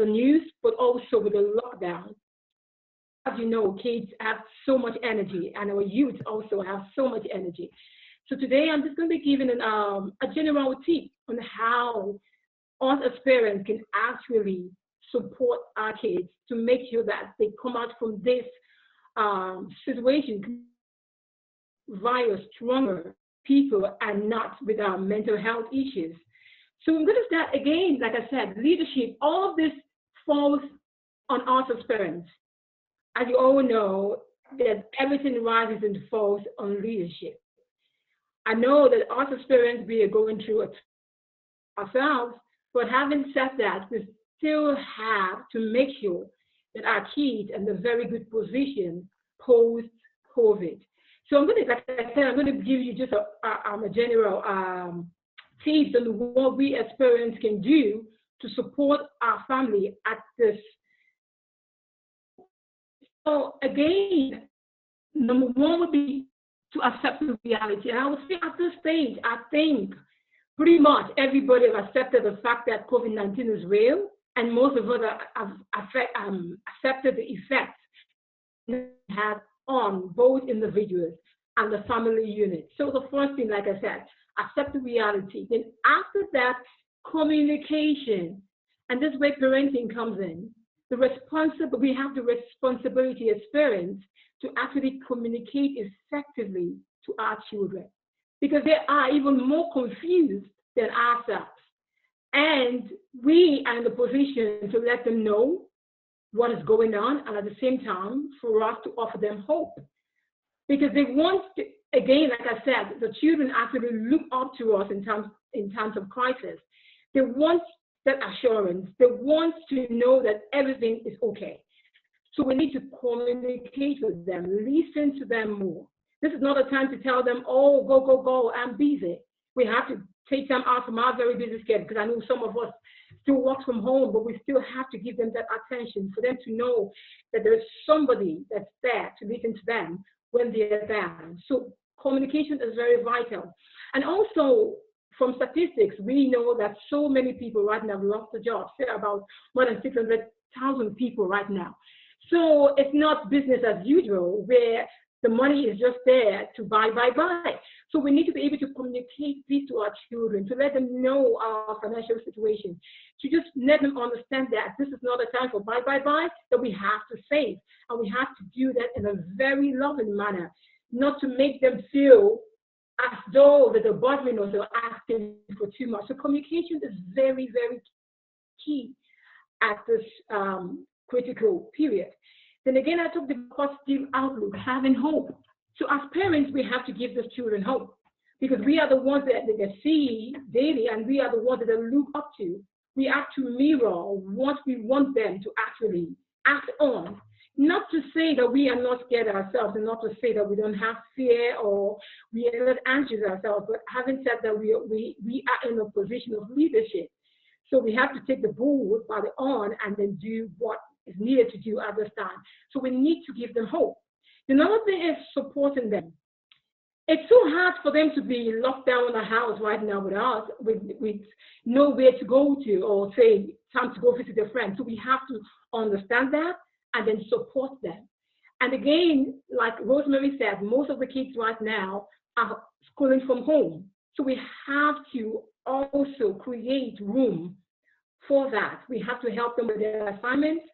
news, but also with the lockdown. As you know, kids have so much energy, and our youth also have so much energy. So today, I'm just going to be giving a general tip on how us as parents can actually support our kids to make sure that they come out from this situation via stronger people and not with our mental health issues. So I'm going to start again, like I said, leadership. All of this falls on us as parents. As you all know, that everything rises and falls on leadership. I know that us as parents, we are going through it ourselves, but having said that, we still have to make sure that our kids are in a very good position post-COVID. So I'm going to, like I said, I'm going to give you just a general tips on what we as parents can do to support our family at this. So again, number one would be to accept the reality. And I would say at this stage, I think pretty much everybody has accepted the fact that COVID-19 is real, and most of us have accepted the effects it has on both individuals and the family unit. So the first thing, like I said, accept the reality. Then after that, communication. And this way parenting comes in. We have the responsibility as parents to actually communicate effectively to our children, because they are even more confused than ourselves. And we are in the position to let them know what is going on, and at the same time, for us to offer them hope. Because they want to, again, like I said, the children actually look up to us in times of crisis. They want that assurance. They want to know that everything is okay. So we need to communicate with them, listen to them more. This is not a time to tell them, oh, go, go, go, I'm busy. We have to take them out from our very busy schedule, because I know some of us still work from home, but we still have to give them that attention for them to know that there's somebody that's there to listen to them when they're down. So communication is very vital. And also, from statistics, we know that so many people right now have lost their jobs. There are about more than 600,000 people right now. So it's not business as usual, where the money is just there to buy. So we need to be able to communicate this to our children, to let them know our financial situation, to just let them understand that this is not a time for buy, that we have to save. And we have to do that in a very loving manner, not to make them feel as though that they're bothering us or asking for too much. So communication is very, very key at this critical period. Then again, I took the positive outlook, having hope. So as parents, we have to give the children hope. because we are the ones that they see daily, and we are the ones that they look up to. We have to mirror what we want them to actually act on. Not to say that we are not scared ourselves, and not to say that we don't have fear or we are not anxious ourselves, but having said that, we are in a position of leadership. So we have to take the bull by the horn and then do what is needed to do at this time. So we need to give them hope. Another thing is supporting them. It's so hard for them to be locked down in the house right now with us, with nowhere to go to, or say, time to go visit their friends. So we have to understand that and then support them. And again, like Rosemary said, most of the kids right now are schooling from home. So we have to also create room for that. We have to help them with their assignments.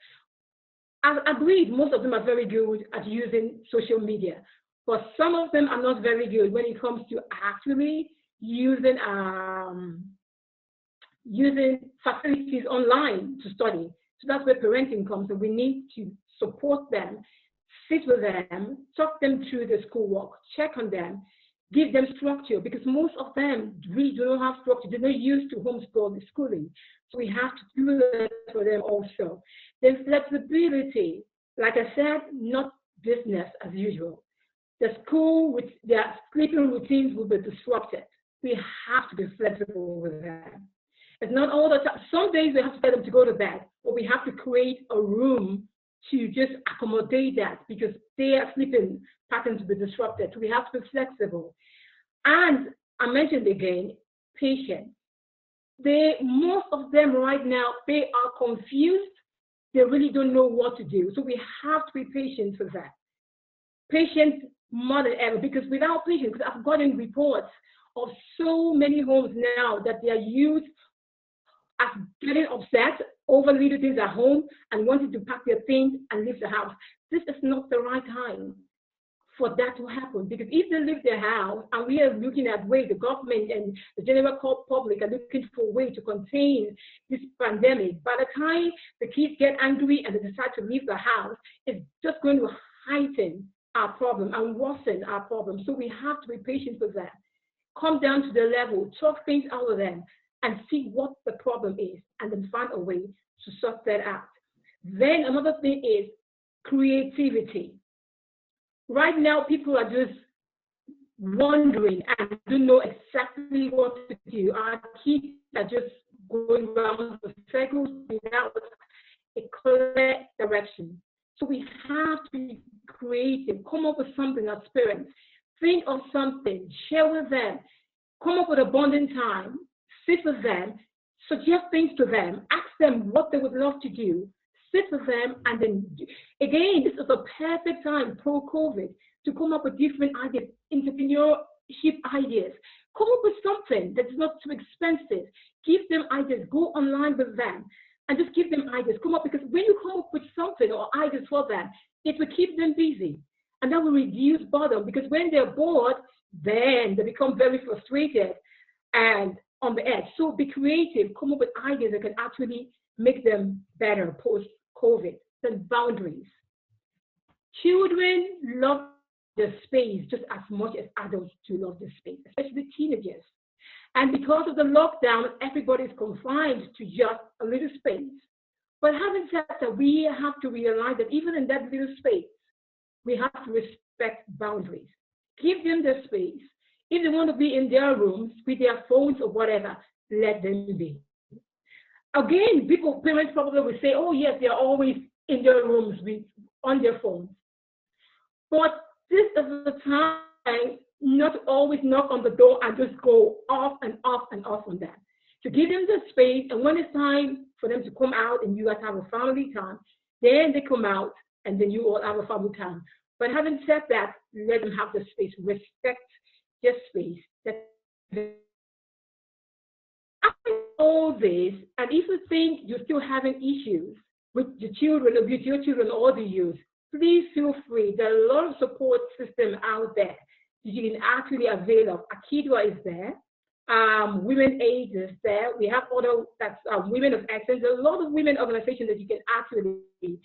I agreed, most of them are very good at using social media, but some of them are not very good when it comes to actually using facilities online to study. So that's where parenting comes, and we need to support them, sit with them, talk them through the schoolwork, check on them, give them structure, because most of them really do not have structure. They're not used to schooling. So we have to do that for them also. Then flexibility, like I said, not business as usual. The school with their sleeping routines will be disrupted. We have to be flexible with them. It's not all the time. Some days we have to tell them to go to bed, but we have to create a room to just accommodate that, because their sleeping patterns will be disrupted. So we have to be flexible. And I mentioned again, patience. Most of them right now, they are confused. They really don't know what to do. So we have to be patient for that. Patient more than ever, because without patience, because I've gotten reports of so many homes now that their youth are getting upset over little things at home and wanting to pack their things and leave the house. This is not the right time for that to happen, because if they leave their house, and we are looking at ways, the government and the general public are looking for a way to contain this pandemic, by the time the kids get angry and they decide to leave the house, it's just going to heighten our problem and worsen our problem. So we have to be patient with that. Come down to the level, talk things out with them, and see what the problem is, and then find a way to sort that out. Then another thing is creativity. Right now, people are just wondering and don't know exactly what to do. Our kids are just going around the circles without a clear direction. So we have to be creative, come up with something as parents, think of something, share with them, come up with a bonding time, sit with them, suggest things to them, ask them what they would love to do, sit with them, and then, again, this is a perfect time, pro-COVID, to come up with different ideas, entrepreneurship ideas. Come up with something that's not too expensive. Give them ideas, go online with them, and just give them ideas. Come up, because when you come up with something or ideas for them, it will keep them busy, and that will reduce boredom, because when they're bored, then they become very frustrated and on the edge. So be creative, come up with ideas that can actually make them better post-COVID. Then boundaries. Children love the space just as much as adults do love the space, especially teenagers. And because of the lockdown, everybody's confined to just a little space. But having said that, we have to realize that even in that little space, we have to respect boundaries. Give them their space. If they want to be in their rooms with their phones or whatever, let them be. Again, parents probably will say, oh yes, they're always in their rooms on their phones. But this is the time not to always knock on the door and just go off and off and off on that. To give them the space, and when it's time for them to come out and you guys have a family time, then they come out and then you all have a family time. But having said that, let them have the space, respect their space. After all this, and if you think you're still having issues with your children or the youth, please feel free. There are a lot of support systems out there that you can actually avail of. AkiDwA is there. Women Aid is there. We have other, that's Women of Excellence. There's a lot of women organizations that you can actually be.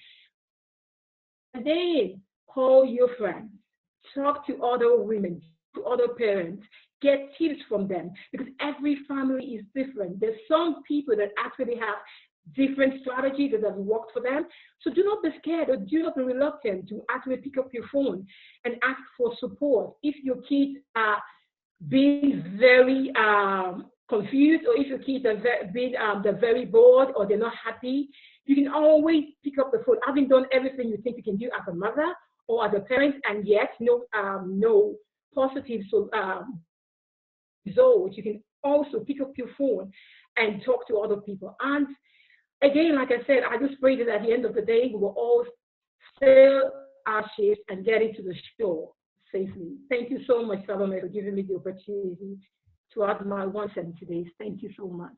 And then call your friends, talk to other women, to other parents, get tips from them, because every family is different. There's some people that actually have different strategies that have worked for them. So do not be scared, or do not be reluctant to actually pick up your phone and ask for support. If your kids are being very confused, or if your kids are they're very bored, or they're not happy, you can always pick up the phone. Having done everything you think you can do as a mother or as a parent, and yet no positive results, you can also pick up your phone and talk to other people. And again, like I said, I just pray that at the end of the day, we will all sail our ships and get into the shore safely. Thank you so much, Salome, for giving me the opportunity to add my 1 cent today. Thank you so much.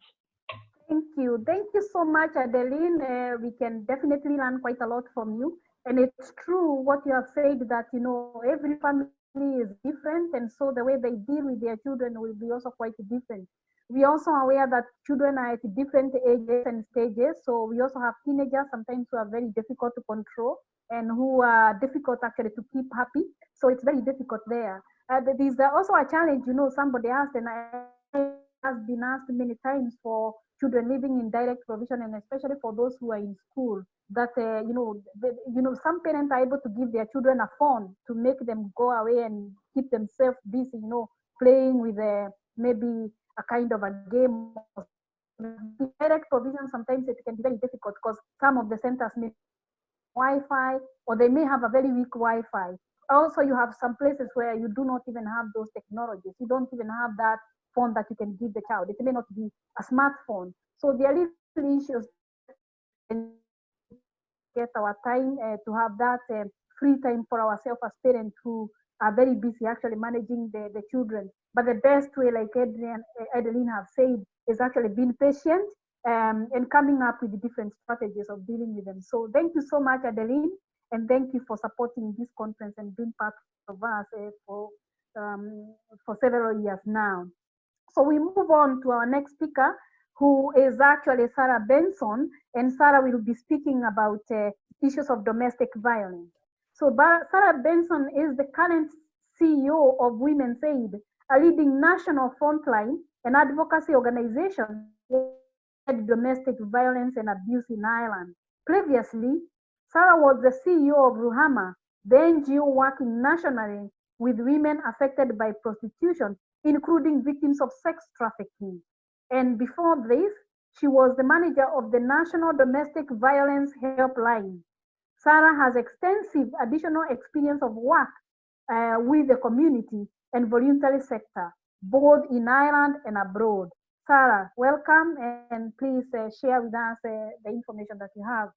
Thank you. Thank you so much, Adeline. We can definitely learn quite a lot from you. And it's true what you have said, that, you know, every family is different. And so the way they deal with their children will be also quite different. We also are aware that children are at different ages and stages. So we also have teenagers sometimes who are very difficult to control and who are difficult actually to keep happy. So it's very difficult there. There's also a challenge, you know, somebody asked, and I have been asked many times, for children living in direct provision, and especially for those who are in school, that, some parents are able to give their children a phone to make them go away and keep themselves busy, you know, playing with maybe a kind of a game. Direct provision, sometimes it can be very difficult because some of the centers may have Wi-Fi, or they may have a very weak Wi-Fi. Also, you have some places where you do not even have those technologies. You don't even have that phone that you can give the child. It may not be a smartphone. So there are little issues. Get our time to have that free time for ourselves as parents who are very busy actually managing the children. But the best way, like Adeline have said, is actually being patient and coming up with the different strategies of dealing with them. So thank you so much, Adeline, and thank you for supporting this conference and being part of us for several years now. So we move on to our next speaker, who is actually Sarah Benson, and Sarah will be speaking about issues of domestic violence. So Sarah Benson is the current CEO of Women's Aid, a leading national frontline and advocacy organization for domestic violence and abuse in Ireland. Previously, Sarah was the CEO of Ruhama, the NGO working nationally with women affected by prostitution, including victims of sex trafficking. And before this, she was the manager of the National Domestic Violence Helpline. Sarah has extensive additional experience of work with the community and voluntary sector, both in Ireland and abroad. Sarah, welcome, and please share with us the information that you have.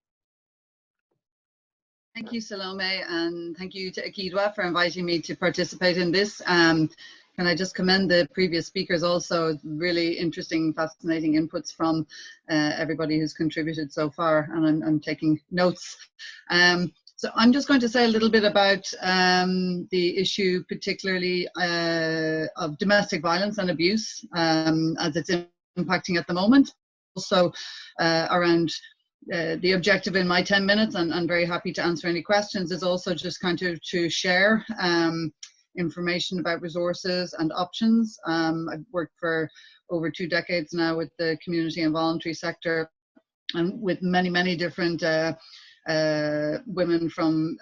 Thank you, Salome, and thank you to AkiDwA for inviting me to participate in this. Can I just commend the previous speakers also? Really interesting, fascinating inputs from everybody who's contributed so far, and I'm taking notes. So I'm just going to say a little bit about the issue, particularly of domestic violence and abuse as it's impacting at the moment. Also around the objective in my 10 minutes, and I'm very happy to answer any questions, is also just kind of to share information about resources and options. I've worked for over 2 decades now with the community and voluntary sector, and with many different women from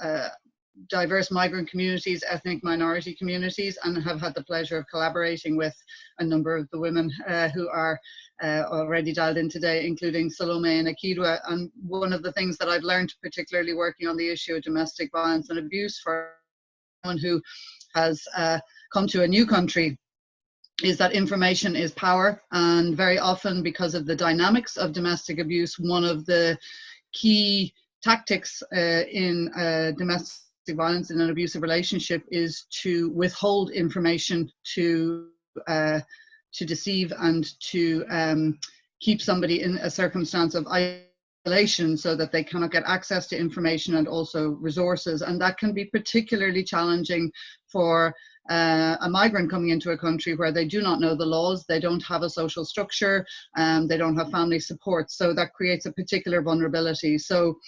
diverse migrant communities, ethnic minority communities, and have had the pleasure of collaborating with a number of the women who are already dialed in today, including Salome and AkiDwA. And one of the things that I've learned, particularly working on the issue of domestic violence and abuse for someone who has come to a new country, is that information is power. And very often, because of the dynamics of domestic abuse, one of the key tactics in domestic violence in an abusive relationship is to withhold information, to deceive, and to keep somebody in a circumstance of isolation so that they cannot get access to information and also resources. And that can be particularly challenging for a migrant coming into a country where they do not know the laws, they don't have a social structure, they don't have family support. So that creates a particular vulnerability. So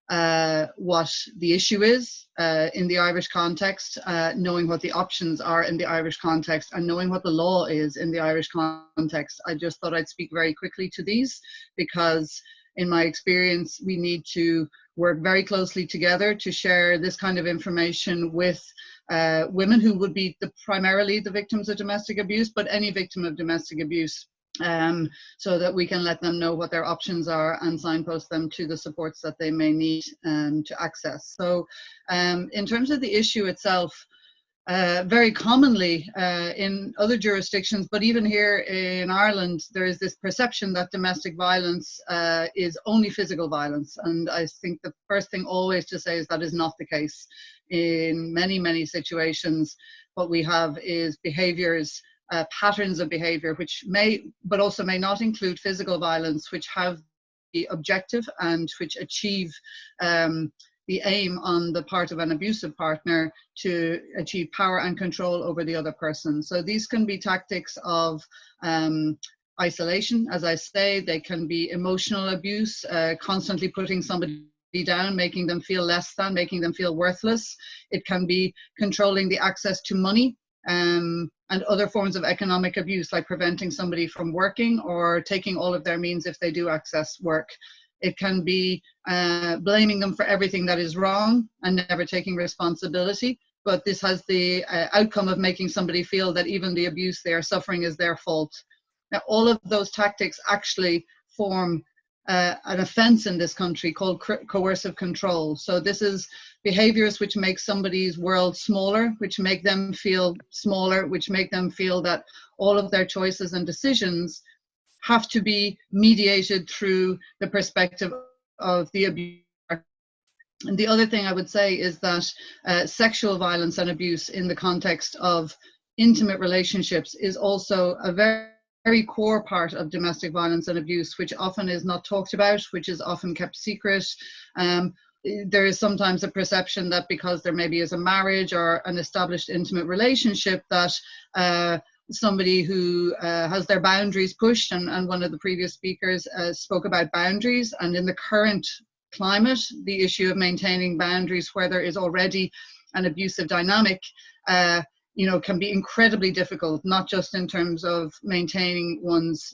what the issue is in the Irish context, knowing what the options are in the Irish context, and knowing what the law is in the Irish context. I just thought I'd speak very quickly to these, because in my experience, we need to work very closely together to share this kind of information with women who would be primarily the victims of domestic abuse, but any victim of domestic abuse, so that we can let them know what their options are and signpost them to the supports that they may need to access. So in terms of the issue itself, very commonly in other jurisdictions, but even here in Ireland, there is this perception that domestic violence is only physical violence. And I think the first thing always to say is that is not the case. In many, many situations, what we have is behaviours, patterns of behaviour, which may, but also may not include physical violence, which have the objective and which achieve the aim on the part of an abusive partner to achieve power and control over the other person. So these can be tactics of isolation, as I say. They can be emotional abuse, constantly putting somebody down, making them feel less than, making them feel worthless. It can be controlling the access to money, and other forms of economic abuse, like preventing somebody from working or taking all of their means if they do access work. It can be blaming them for everything that is wrong and never taking responsibility. But this has the outcome of making somebody feel that even the abuse they are suffering is their fault. Now, all of those tactics actually form an offence in this country called coercive control. So this is behaviours which make somebody's world smaller, which make them feel smaller, which make them feel that all of their choices and decisions have to be mediated through the perspective of the abuser. And the other thing I would say is that sexual violence and abuse in the context of intimate relationships is also a very core part of domestic violence and abuse, which often is not talked about, which is often kept secret. There is sometimes a perception that because there maybe is a marriage or an established intimate relationship, that somebody who has their boundaries pushed, and one of the previous speakers spoke about boundaries, and in the current climate, the issue of maintaining boundaries where there is already an abusive dynamic, can be incredibly difficult, not just in terms of maintaining one's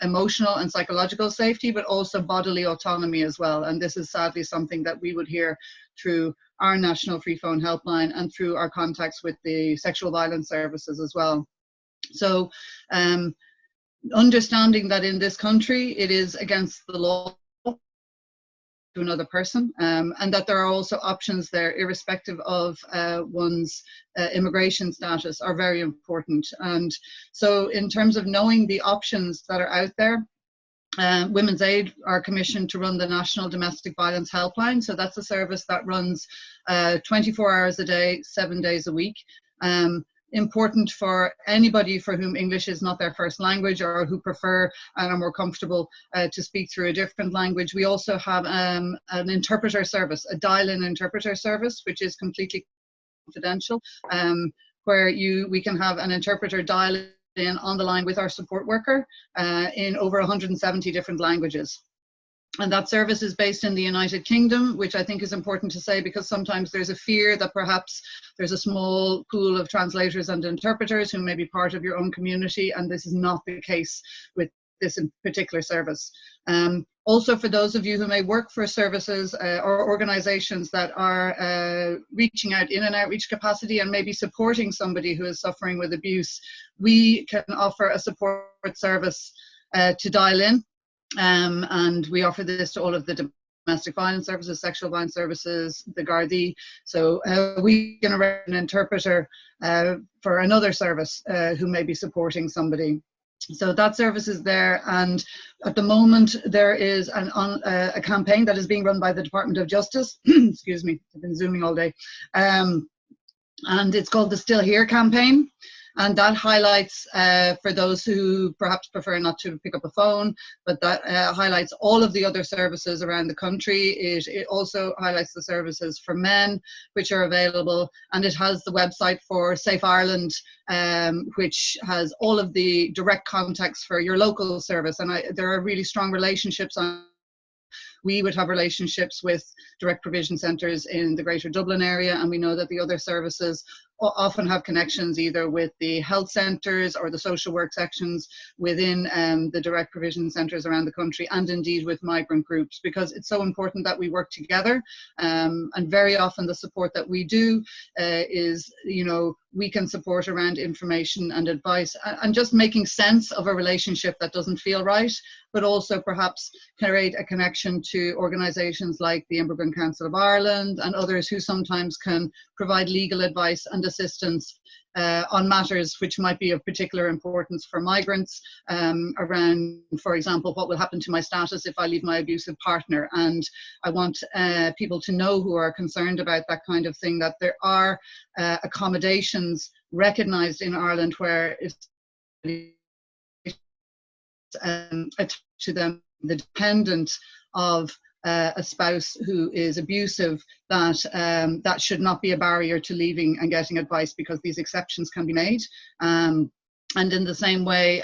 emotional and psychological safety, but also bodily autonomy as well. And this is sadly something that we would hear through our national free phone helpline and through our contacts with the sexual violence services as well. So understanding that in this country it is against the law to another person, and that there are also options there irrespective of one's immigration status, are very important. And so in terms of knowing the options that are out there, Women's Aid are commissioned to run the National Domestic Violence Helpline. So that's a service that runs 24 hours a day, 7 days a week. Important for anybody for whom English is not their first language, or who prefer and are more comfortable to speak through a different language. We also have an interpreter service, a dial-in interpreter service, which is completely confidential, where we can have an interpreter dial in on the line with our support worker in over 170 different languages. And that service is based in the United Kingdom, which I think is important to say, because sometimes there's a fear that perhaps there's a small pool of translators and interpreters who may be part of your own community, and this is not the case with this in particular service. Also, for those of you who may work for services or organizations that are reaching out in an outreach capacity and maybe supporting somebody who is suffering with abuse, we can offer a support service to dial in. And we offer this to all of the domestic violence services, sexual violence services, the Gardaí. So we can arrange an interpreter for another service who may be supporting somebody. So that service is there, and at the moment there is a campaign that is being run by the Department of Justice. Excuse me, I've been Zooming all day. And it's called the Still Here campaign. And that highlights, for those who perhaps prefer not to pick up a phone, but that highlights all of the other services around the country. It also highlights the services for men, which are available. And it has the website for Safe Ireland, which has all of the direct contacts for your local service. And there are really strong relationships we would have relationships with direct provision centres in the Greater Dublin area, and we know that the other services often have connections either with the health centres or the social work sections within the direct provision centres around the country, and indeed with migrant groups, because it's so important that we work together. And very often the support that we do is, you know, we can support around information and advice and just making sense of a relationship that doesn't feel right, but also perhaps create a connection to organisations like the Immigrant Council of Ireland and others who sometimes can provide legal advice and assistance on matters which might be of particular importance for migrants, around, for example, what will happen to my status if I leave my abusive partner. And I want people to know who are concerned about that kind of thing, that there are accommodations recognised in Ireland where it's attached to them, the dependent of a spouse who is abusive, that should not be a barrier to leaving and getting advice, because these exceptions can be made. And in the same way,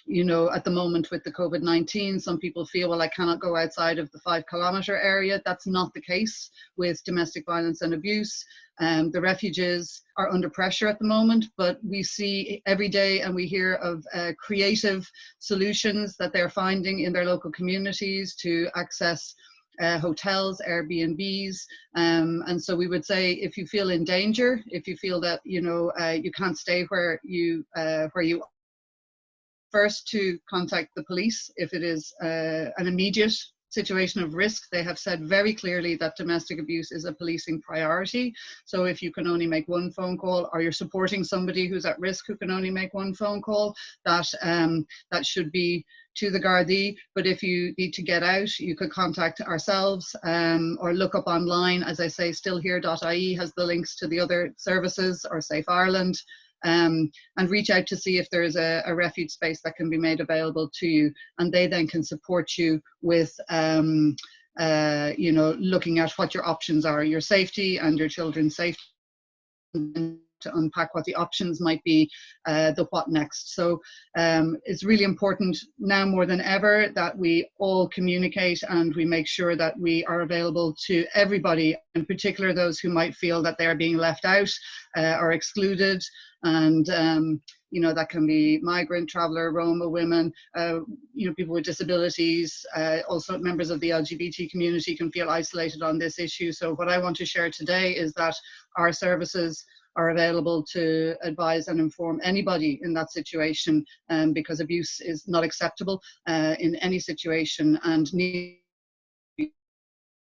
you know, at the moment with the COVID-19, some people feel, well, I cannot go outside of the 5-kilometre area. That's not the case with domestic violence and abuse. The refuges are under pressure at the moment, but we see every day and we hear of creative solutions that they're finding in their local communities to access hotels, Airbnbs, and so we would say, if you feel in danger, if you feel that, you know, you can't stay where you first to contact the police if it is an immediate situation of risk. They have said very clearly that domestic abuse is a policing priority. So if you can only make one phone call, or you're supporting somebody who's at risk who can only make one phone call, that should be to the Gardaí. But if you need to get out, you could contact ourselves or look up online. As I say, stillhere.ie has the links to the other services, or Safe Ireland. And reach out to see if there is a refuge space that can be made available to you, and they then can support you with you know, looking at what your options are, your safety and your children's safety, and to unpack what the options might be, the what next. So it's really important now more than ever that we all communicate and we make sure that we are available to everybody, in particular those who might feel that they are being left out or excluded. And you know, that can be migrant, traveller, Roma, women, you know, people with disabilities, also members of the LGBT community can feel isolated on this issue. So what I want to share today is that our services are available to advise and inform anybody in that situation, because abuse is not acceptable in any situation. And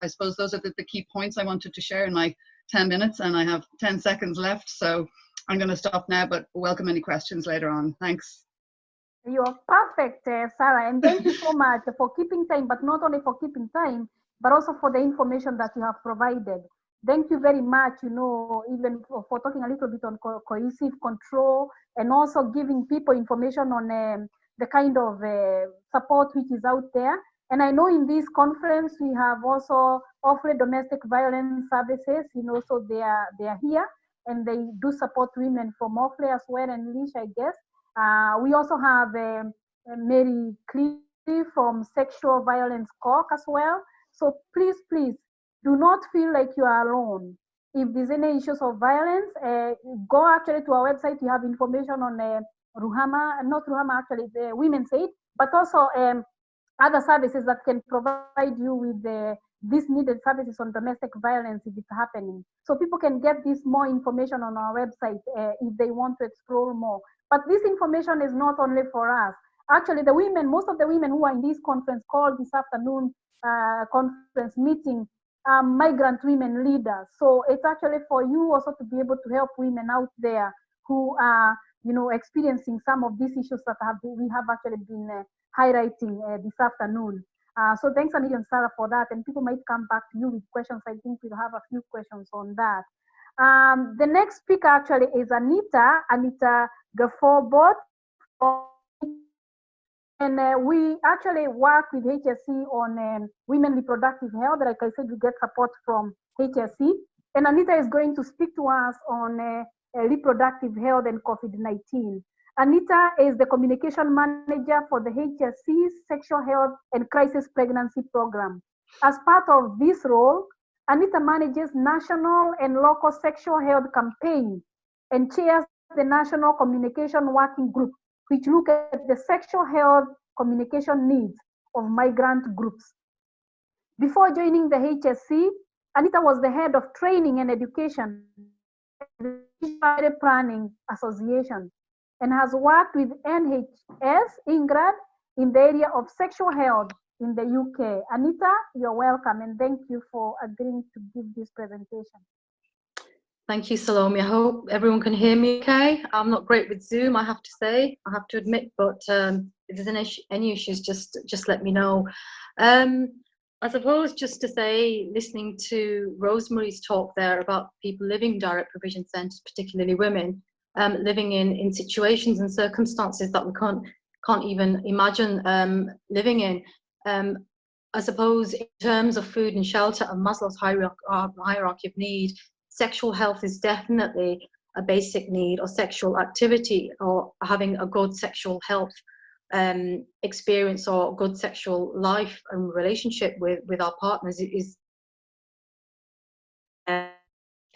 I suppose those are the key points I wanted to share in my 10 minutes, and I have 10 seconds left. So I'm going to stop now, but welcome any questions later on. Thanks.
You're perfect, Sarah, and thank you so much for keeping time, but not only for keeping time, but also for the information that you have provided. Thank you very much, you know, even for talking a little bit on cohesive control, and also giving people information on the kind of support which is out there. And I know in this conference, we have also offered domestic violence services, you know, so they are here, and they do support women from Offaly as well, and Lish, I guess. We also have Mary Cleary from Sexual Violence Cork as well. So please, do not feel like you are alone. If there's any issues of violence, go actually to our website. You have information on Ruhama, not Ruhama actually, the Women's Aid, but also other services that can provide you with these needed services on domestic violence if it's happening. So people can get this more information on our website if they want to explore more. But this information is not only for us. Actually, the women, most of the women who are in this conference call this afternoon conference meeting, migrant women leaders. So it's actually for you also to be able to help women out there who are, you know, experiencing some of these issues that we have actually been highlighting this afternoon. So thanks a million, Sarah, for that. And people might come back to you with questions. I think we'll have a few questions on that. The next speaker actually is Anita Gafford. And we actually work with HSE on women reproductive health. Like I said, we get support from HSE. And Anita is going to speak to us on reproductive health and COVID-19. Anita is the communication manager for the HSC's Sexual Health and Crisis Pregnancy Program. As part of this role, Anita manages national and local sexual health campaigns and chairs the National Communication Working Group, which look at the sexual health communication needs of migrant groups. Before joining the HSC, Anita was the head of training and education at the Family Planning Association and has worked with NHS England in the area of sexual health in the UK. Anita, you're welcome, and thank you for agreeing to give this presentation.
Thank you, Salome. I hope everyone can hear me okay. I'm not great with Zoom, I have to say, I have to admit, but if there's any issues, just let me know. I suppose just to say, listening to Rosemary's talk there about people living in direct provision centres, particularly women, living in situations and circumstances that we can't even imagine living in. I suppose in terms of food and shelter and Maslow's hierarchy of need, sexual health is definitely a basic need, or sexual activity, or having a good sexual health experience or good sexual life and relationship with our partners is.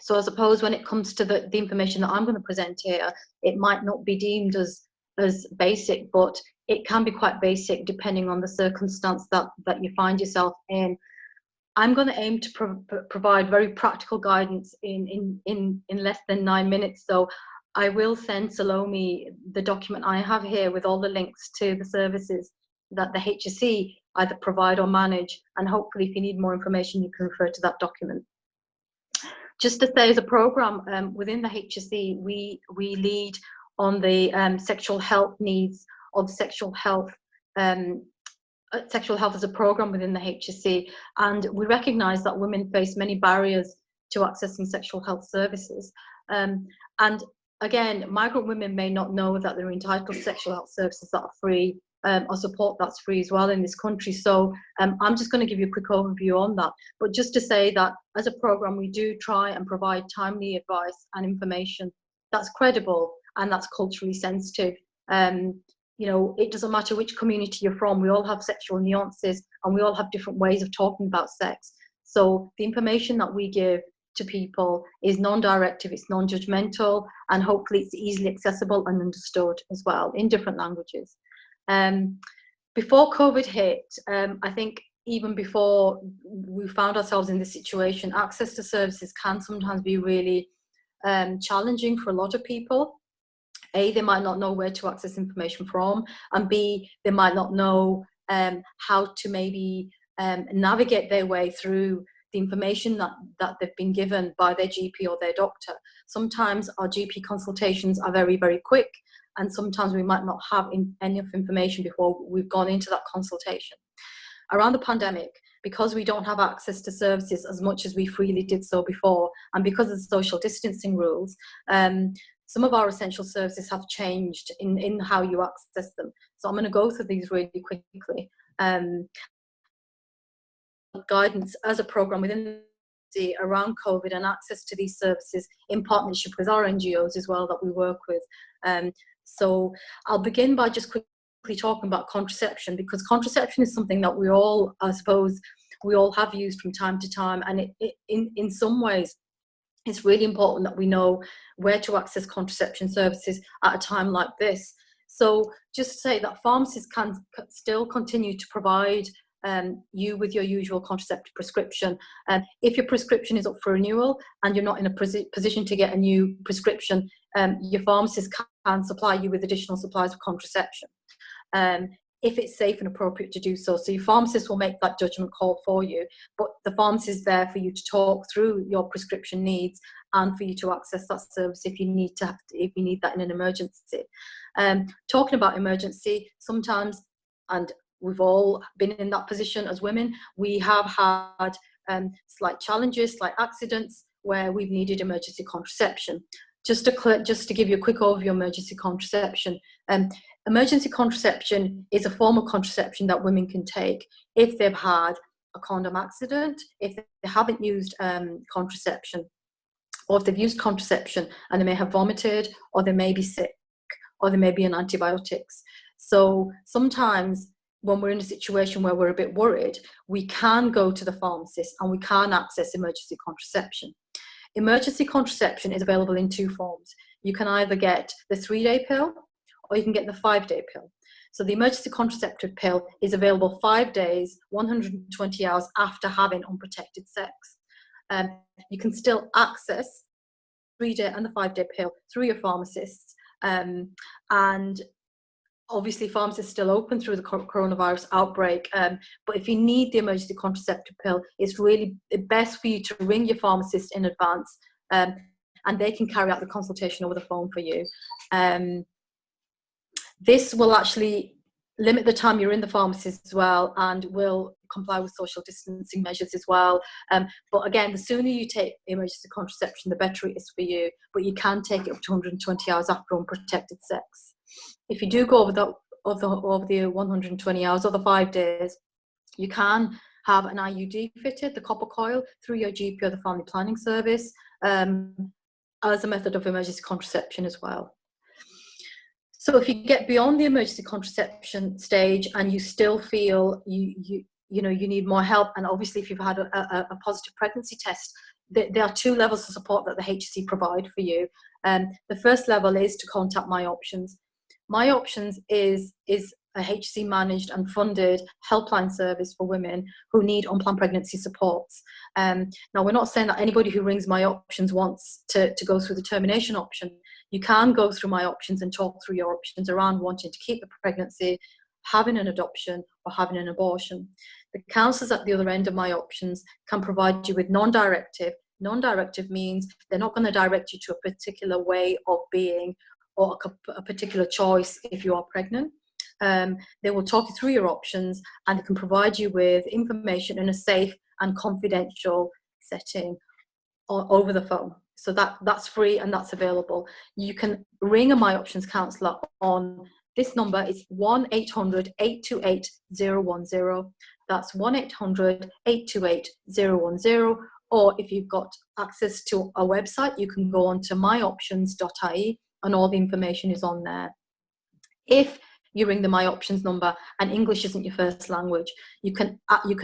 So I suppose when it comes to the information that I'm going to present here, it might not be deemed as basic, but it can be quite basic depending on the circumstance that you find yourself in. I'm going to aim to provide very practical guidance in less than 9 minutes. So I will send Salome the document I have here with all the links to the services that the HSC either provide or manage. And hopefully if you need more information, you can refer to that document. Just to say, as a program within the HSC, we lead on the sexual health needs of sexual health as a program within the HSC, and we recognise that women face many barriers to accessing sexual health services. And again, migrant women may not know that they're entitled to sexual health services that are free, or support that's free as well in this country. So I'm just going to give you a quick overview on that. But just to say that as a program, we do try and provide timely advice and information that's credible and that's culturally sensitive. You know, it doesn't matter which community you're from, we all have sexual nuances and we all have different ways of talking about sex. So the information that we give to people is non-directive, it's non-judgmental, and hopefully it's easily accessible and understood as well in different languages. Before COVID hit, I think even before we found ourselves in this situation, access to services can sometimes be really challenging for a lot of people. A, they might not know where to access information from, and B, they might not know how to maybe navigate their way through the information that they've been given by their GP or their doctor. Sometimes our GP consultations are very, very quick, and sometimes we might not have enough information before we've gone into that consultation. Around the pandemic, because we don't have access to services as much as we freely did so before, and because of the social distancing rules, some of our essential services have changed in how you access them. So I'm going to go through these really quickly. Guidance as a program within the around COVID and access to these services in partnership with our NGOs as well that we work with. So I'll begin by just quickly talking about contraception, because contraception is something that we all, I suppose, we all have used from time to time, and in some ways, it's really important that we know where to access contraception services at a time like this. So just to say that pharmacists can still continue to provide you with your usual contraceptive prescription. If your prescription is up for renewal and you're not in a position to get a new prescription, your pharmacist can supply you with additional supplies of contraception. If it's safe and appropriate to do so. So your pharmacist will make that judgment call for you, but the pharmacist is there for you to talk through your prescription needs and for you to access that service if you need that in an emergency. Talking about emergency, sometimes, and we've all been in that position as women, we have had slight challenges, slight accidents where we've needed emergency contraception. Just to give you a quick overview of emergency contraception. Emergency contraception is a form of contraception that women can take if they've had a condom accident, if they haven't used contraception, or if they've used contraception and they may have vomited, or they may be sick, or they may be on antibiotics. So sometimes when we're in a situation where we're a bit worried, we can go to the pharmacist and we can access emergency contraception. Emergency contraception is available in 2 forms. You can either get the 3-day pill or you can get the 5-day pill. So the emergency contraceptive pill is available 5 days, 120 hours after having unprotected sex. You can still access 3-day and the 5-day pill through your pharmacists. And obviously pharmacies are still open through the coronavirus outbreak, but if you need the emergency contraceptive pill, it's really best for you to ring your pharmacist in advance, and they can carry out the consultation over the phone for you. This will actually limit the time you're in the pharmacy as well, and will comply with social distancing measures as well. But again, the sooner you take emergency contraception, the better it is for you, but you can take it up to 120 hours after unprotected sex. If you do go over the 120 hours or the 5 days, you can have an IUD fitted, the copper coil, through your GP or the family planning service, as a method of emergency contraception as well. So if you get beyond the emergency contraception stage and you still feel you need more help, and obviously if you've had a positive pregnancy test, there are 2 levels of support that the HSE provide for you. The first level is to contact My Options. My Options is a HSE managed and funded helpline service for women who need unplanned pregnancy supports. Now, we're not saying that anybody who rings My Options wants to go through the termination option. You can go through My Options and talk through your options around wanting to keep the pregnancy, having an adoption, or having an abortion. The counsellors at the other end of My Options can provide you with non-directive. Non-directive means they're not going to direct you to a particular way of being or a particular choice if you are pregnant. They will talk you through your options, and they can provide you with information in a safe and confidential setting over the phone. So that's free and that's available. You can ring a My Options counsellor on this number. It's 1-800-828-010. That's 1-800-828-010. Or if you've got access to a website, you can go on to myoptions.ie, and all the information is on there. If you ring the My Options number and English isn't your first language, you can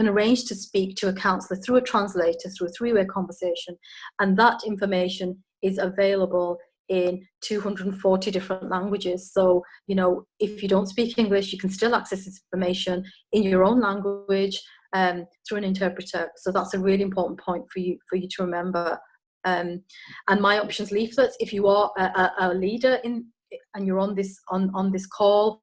arrange to speak to a counsellor through a translator, through a 3-way conversation, and that information is available in 240 different languages. So, if you don't speak English, you can still access this information in your own language through an interpreter. So that's a really important point for you to remember. And My Options leaflets, if you are a leader and you're on this call,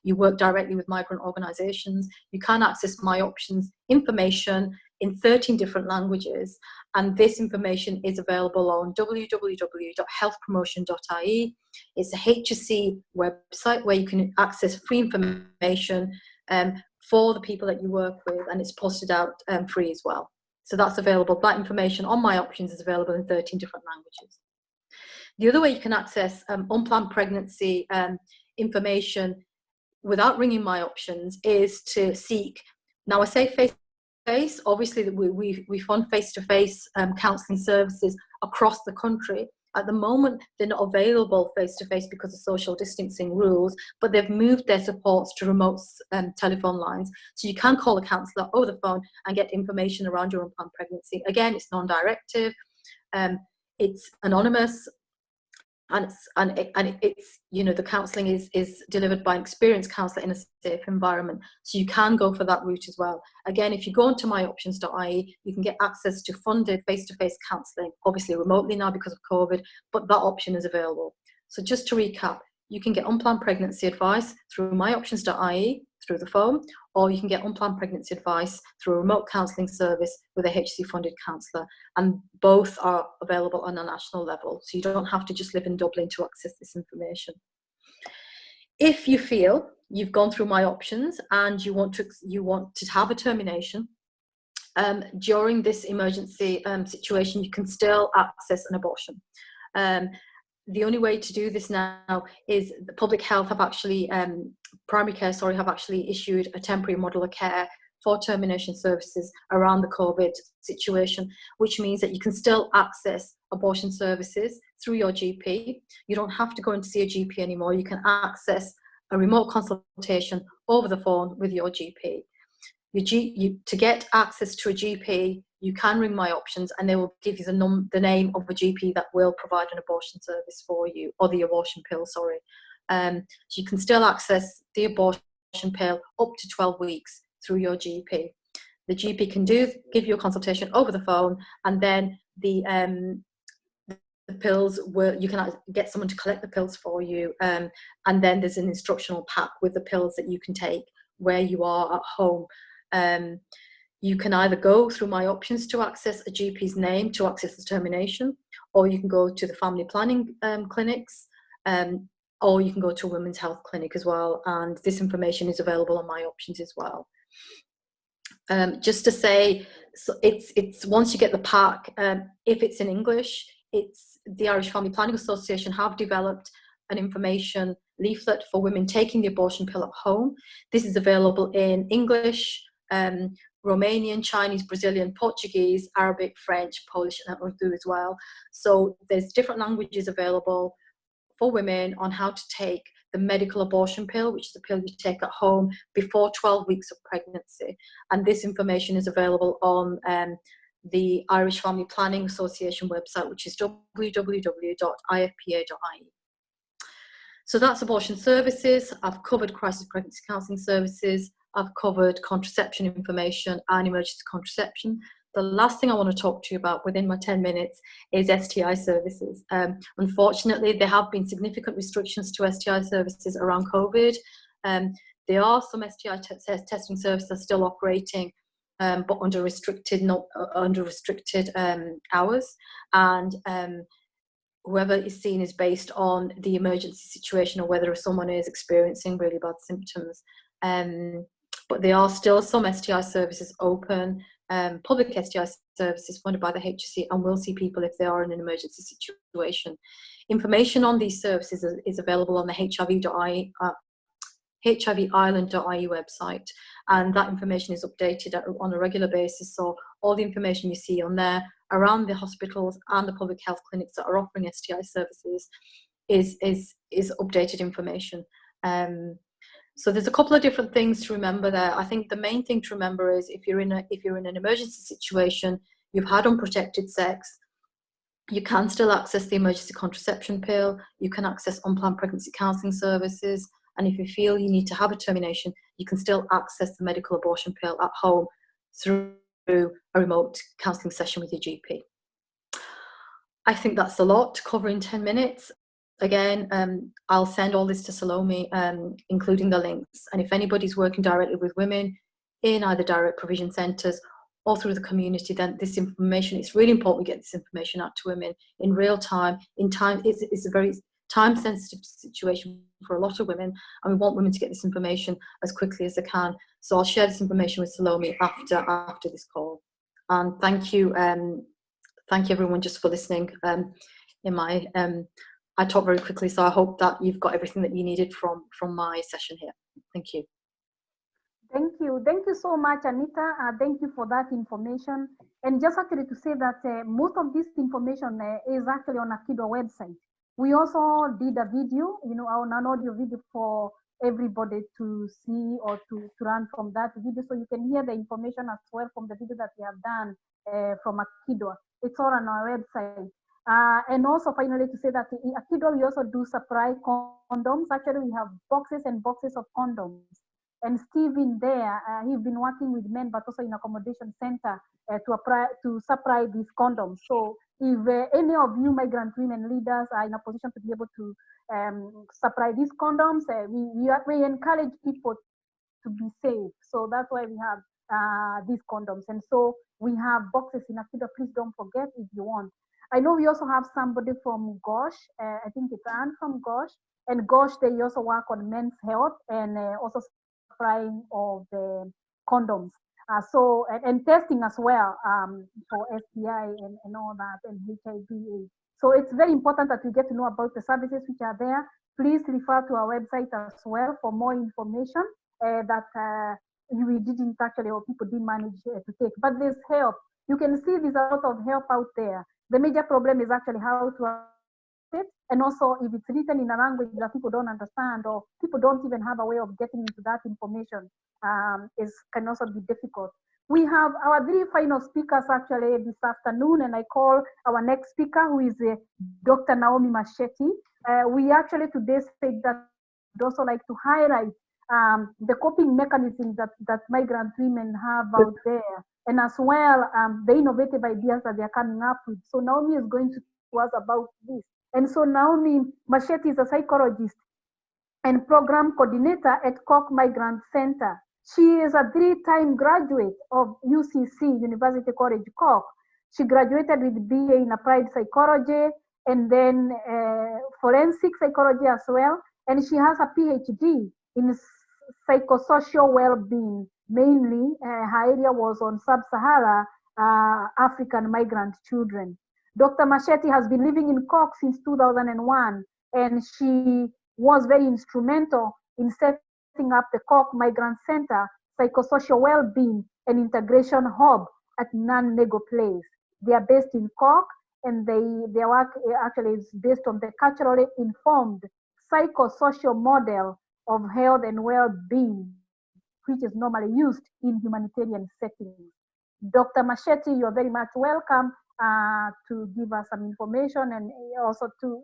you work directly with migrant organisations, you can access My Options information in 13 different languages, and this information is available on www.healthpromotion.ie. It's a HSE website where you can access free information for the people that you work with, and it's posted out free as well. So that's available. That information on My Options is available in 13 different languages. The other way you can access unplanned pregnancy information without ringing My Options is to seek, now I say face-to-face, obviously we fund face-to-face counselling services across the country. At the moment, they're not available face-to-face because of social distancing rules, but they've moved their supports to remote telephone lines. So you can call a counsellor over the phone and get information around your unplanned pregnancy. Again, it's non-directive, it's anonymous, and it's the counselling is delivered by an experienced counsellor in a safe environment. So you can go for that route as well. Again, if you go onto myoptions.ie, you can get access to funded face-to-face counselling, obviously remotely now because of COVID, but that option is available. So just to recap, you can get unplanned pregnancy advice through myoptions.ie through the phone, or you can get unplanned pregnancy advice through a remote counselling service with a HSE funded counsellor, and both are available on a national level, so you don't have to just live in Dublin to access this information. If you feel you've gone through My Options and you want to have a termination during this emergency situation, you can still access an abortion. The only way to do this now is the Public Health have actually, Primary Care, have actually issued a temporary model of care for termination services around the COVID situation, which means that you can still access abortion services through your GP. You don't have to go and see a GP anymore. You can access a remote consultation over the phone with your GP. To get access to a GP, you can ring My Options and they will give you the name of a GP that will provide an abortion service for you, or the abortion pill, sorry. So you can still access the abortion pill up to 12 weeks through your GP. The GP can give you a consultation over the phone, and then the pills you can get someone to collect the pills for you, and then there's an instructional pack with the pills that you can take where you are at home. You can either go through My Options to access a GP's name to access the termination, or you can go to the family planning clinics, or you can go to a women's health clinic as well, and this information is available on My Options as well. Just to say, so it's once you get the pack, if it's in English, it's the Irish Family Planning Association have developed an information leaflet for women taking the abortion pill at home. This is available in English, Romanian, Chinese, Brazilian, Portuguese, Arabic, French, Polish, and Urdu as well. So there's different languages available for women on how to take the medical abortion pill, which is a pill you take at home before 12 weeks of pregnancy. And this information is available on the Irish Family Planning Association website, which is www.ifpa.ie. So that's abortion services. I've covered crisis pregnancy counselling services. I've covered contraception information and emergency contraception. The last thing I want to talk to you about within my 10 minutes is STI services. Unfortunately, there have been significant restrictions to STI services around COVID. There are some STI testing services still operating, but under restricted hours. And whoever is seen is based on the emergency situation or whether someone is experiencing really bad symptoms. But there are still some STI services open, public STI services funded by the HSE, and will see people if they are in an emergency situation. Information on these services is available on the HIVIreland.ie website, and that information is updated on a regular basis. So all the information you see on there around the hospitals and the public health clinics that are offering STI services is updated information. So there's a couple of different things to remember there. I think the main thing to remember is if you're in an emergency situation, you've had unprotected sex, you can still access the emergency contraception pill, you can access unplanned pregnancy counselling services, and if you feel you need to have a termination, you can still access the medical abortion pill at home through a remote counselling session with your GP. I think that's a lot to cover in 10 minutes. Again, I'll send all this to Salome, including the links. And if anybody's working directly with women in either direct provision centres or through the community, then this information, it's really important we get this information out to women in real time. It's a very time-sensitive situation for a lot of women, and we want women to get this information as quickly as they can. So I'll share this information with Salome after this call. And thank you everyone just for listening. I talk very quickly, so I hope that you've got everything that you needed from my session here. Thank you.
Thank you so much, Anita. Thank you for that information. And just actually to say that most of this information is actually on AkiDwA website. We also did a video, on an audio video for everybody to see or to run from that video, so you can hear the information as well from the video that we have done from AkiDwA. It's all on our website. And also finally to say that in AkiDwA we also do supply condoms. Actually, we have boxes and boxes of condoms. And Steve in there, he's been working with men, but also in accommodation center to supply these condoms. So if any of you migrant women leaders are in a position to be able to supply these condoms, we encourage people to be safe. So that's why we have these condoms. And so we have boxes in AkiDwA. Please don't forget if you want. I know we also have somebody from Gosh. I think it's Anne from Gosh. And Gosh, they also work on men's health and also supplying of the condoms. And testing as well for STI and all that, and HIV. So it's very important that we get to know about the services which are there. Please refer to our website as well for more information that we didn't actually, or people didn't manage to take. But there's help. You can see there's a lot of help out there. The major problem is actually how to it. And also, if it's written in a language that people don't understand or people don't even have a way of getting into that information, can also be difficult. We have our 3 final speakers actually this afternoon, and I call our next speaker, who is Dr. Naomi Masheti. We actually today said that we'd also like to highlight the coping mechanisms that migrant women have out there, and as well the innovative ideas that they're coming up with. So Naomi is going to talk to us about this. And so Naomi Masheti is a psychologist and program coordinator at Cork Migrant Center. She is a 3-time graduate of UCC, University College Cork. She graduated with BA in Applied Psychology and then Forensic Psychology as well. And she has a PhD in psychosocial well-being. Mainly, her area was on sub-Sahara African migrant children. Dr. Masheti has been living in Cork since 2001, and she was very instrumental in setting up the Cork Migrant Center, Psychosocial Wellbeing and Integration Hub at Nan-Nego Place. They are based in Cork, and their work actually is based on the culturally informed psychosocial model of health and well-being, which is normally used in humanitarian settings. Dr. Masheti, you're very much welcome to give us some information and also to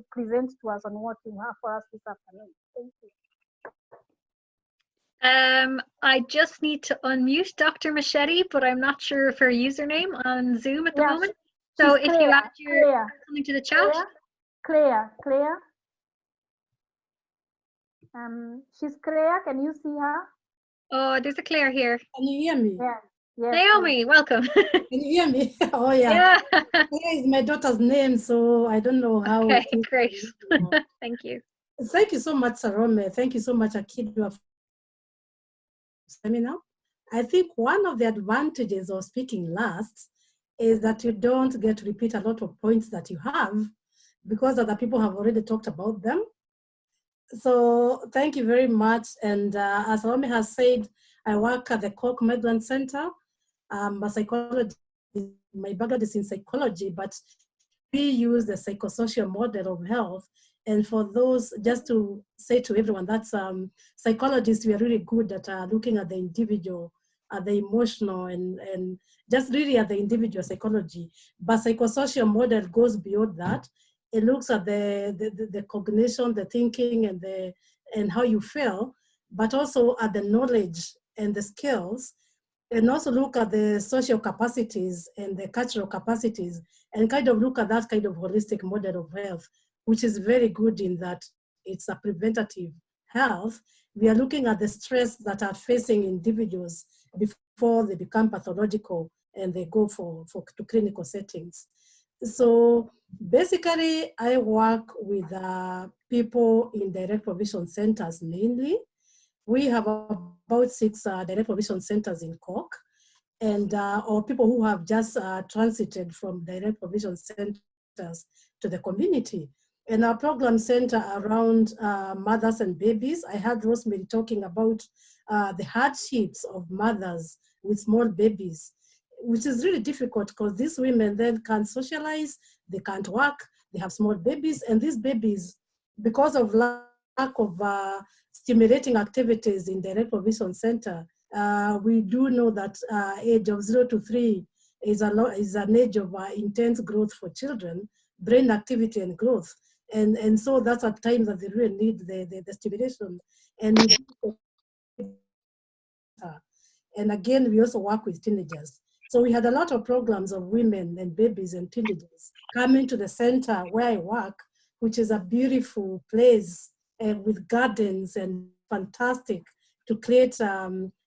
present to us on what you have for us this afternoon. Thank you.
I just need to unmute Dr. Masheti, but I'm not sure of her username on Zoom at the moment. So if you add something to the chat.
Claire. She's Claire. Can you see her?
Oh, there's a Claire here.
Can you hear me?
Yeah. Yes,
Naomi, welcome.
Can you hear me? Oh, yeah. Claire is my daughter's name, so I don't know how.
Okay, great. Thank you.
Thank you so much, Salome. Thank you so much, AkiDwA, for seminar. I think one of the advantages of speaking last is that you don't get to repeat a lot of points that you have because other people have already talked about them. So thank you very much. And as Salome has said, I work at the Cork Migrant Center. I'm a psychologist. My background is in psychology, but we use the psychosocial model of health. And for those, just to say to everyone, that's psychologists, we are really good at looking at the individual, at the emotional, and just really at the individual psychology. But psychosocial model goes beyond that. It looks at the cognition, the thinking, and how you feel, but also at the knowledge and the skills, and also look at the social capacities and the cultural capacities, and kind of look at that kind of holistic model of health, which is very good in that it's a preventative health. We are looking at the stress that are facing individuals before they become pathological and they go to clinical settings. So basically, I work with people in direct provision centers mainly. We have about 6 direct provision centers in Cork, and or people who have just transited from direct provision centers to the community. And our program center around mothers and babies. I heard Rosemary talking about the hardships of mothers with small babies, which is really difficult because these women then can't socialize, they can't work, they have small babies, and these babies, because of lack of stimulating activities in the Reprovision Center, we do know that age of 0 to 3 is an age of intense growth for children, brain activity and growth. And so that's at times that they really need the stimulation. And again, we also work with teenagers. So we had a lot of programs of women and babies and teenagers coming to the center where I work, which is a beautiful place with gardens and fantastic to create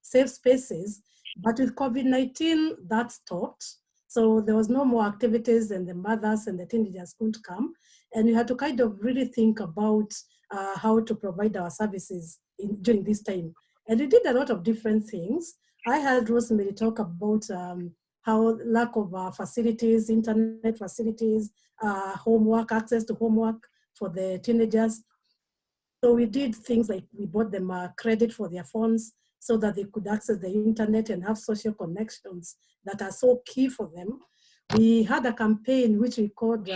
safe spaces. But with COVID-19, that stopped. So there was no more activities and the mothers and the teenagers couldn't come. And we had to kind of really think about how to provide our services during this time. And we did a lot of different things. I heard Rosemary talk about how lack of facilities, internet facilities, homework, access to homework for the teenagers. So we did things like we bought them credit for their phones so that they could access the internet and have social connections that are so key for them. We had a campaign which we called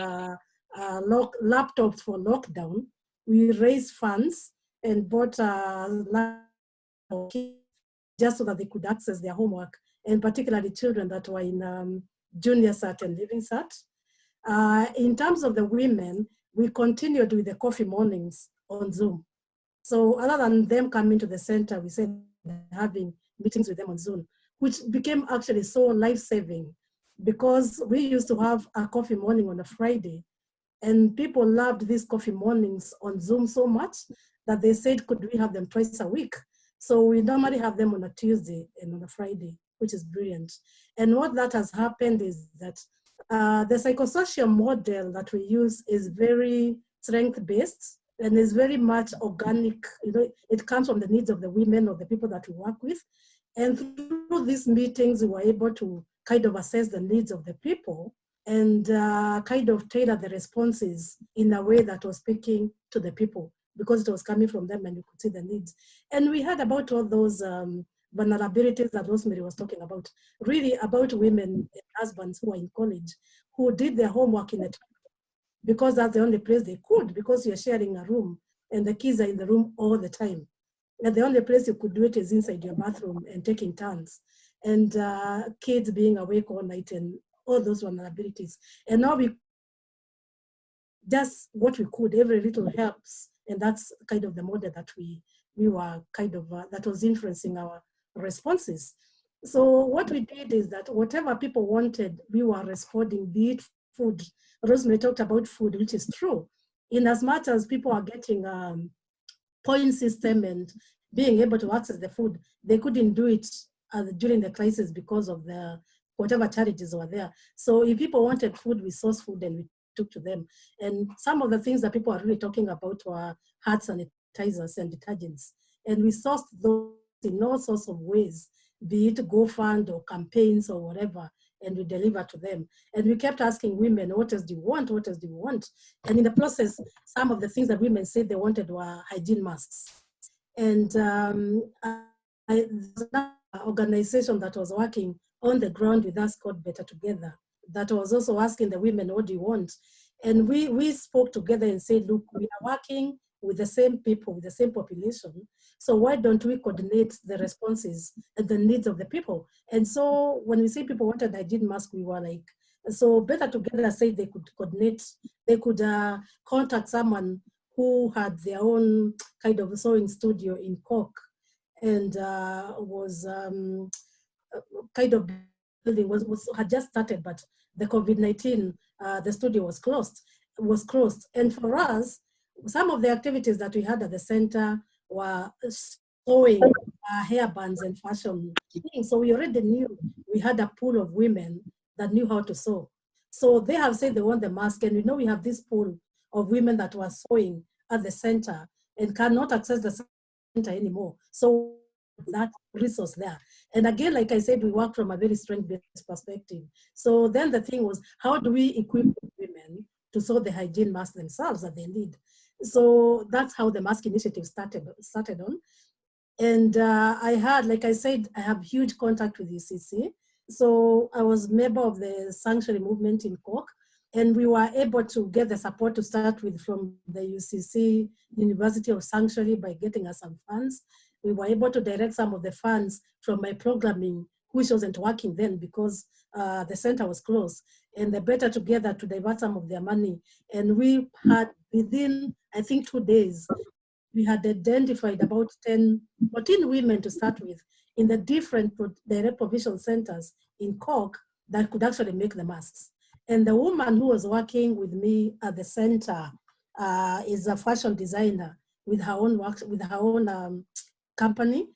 laptops for lockdown. We raised funds and bought just so that they could access their homework, and particularly children that were in junior cert and living cert. In terms of the women, we continued with the coffee mornings on Zoom. So other than them coming to the center, we said having meetings with them on Zoom, which became actually so life-saving, because we used to have a coffee morning on a Friday, and people loved these coffee mornings on Zoom so much that they said, could we have them twice a week? So we normally have them on a Tuesday and on a Friday, which is brilliant. And what that has happened is that the psychosocial model that we use is very strength-based and is very much organic. You know, it comes from the needs of the women or the people that we work with. And through these meetings, we were able to kind of assess the needs of the people and kind of tailor the responses in a way that was speaking to the people, because it was coming from them and you could see the needs. And we heard about all those vulnerabilities that Rosemary was talking about, really about women and husbands who are in college, who did their homework in the because that's the only place they could, because you're sharing a room and the kids are in the room all the time. And the only place you could do it is inside your bathroom and taking turns. And kids being awake all night and all those vulnerabilities. And now we just what we could, every little helps. And that's kind of the model that we were kind of, that was influencing our responses. So what we did is that whatever people wanted, we were responding, be it food. Rosemary talked about food, which is true. In as much as people are getting point system and being able to access the food, they couldn't do it during the crisis because of the whatever challenges were there. So if people wanted food, we sourced food and we took to them. And some of the things that people are really talking about were hand sanitizers and detergents. And we sourced those in all sorts of ways, be it GoFund or campaigns or whatever, and we deliver to them. And we kept asking women, what else do you want? What else do you want? And in the process, some of the things that women said they wanted were hygiene masks. And there's an organization that was working on the ground with us called Better Together, that was also asking the women, what do you want? And we spoke together and said, look, we are working with the same people, with the same population. So why don't we coordinate the responses and the needs of the people? And so when we say people wanted hygiene mask, we were like, so Better Together said they could coordinate, they could contact someone who had their own kind of sewing studio in Cork, and was kind of building, had just started, but the COVID-19, the studio was closed. And for us, some of the activities that we had at the center were sewing hair bands and fashion things. So we already knew we had a pool of women that knew how to sew. So they have said they want the mask, and we know we have this pool of women that were sewing at the center and cannot access the center anymore. So that resource there. And again, like I said, we work from a very strength-based perspective. So then the thing was, how do we equip women to sew the hygiene masks themselves that they need? So that's how the mask initiative started on. And I had, like I said, I have huge contact with UCC. So I was a member of the sanctuary movement in Cork, and we were able to get the support to start with from the UCC University of Sanctuary by getting us some funds. We were able to direct some of the funds from my programming, which wasn't working then because the center was closed, and the Better Together to divert some of their money. And we had, within, I think, 2 days, we had identified about 14 women to start with in the different direct provision centers in Cork that could actually make the masks. And the woman who was working with me at the center is a fashion designer with her own work, with her own company.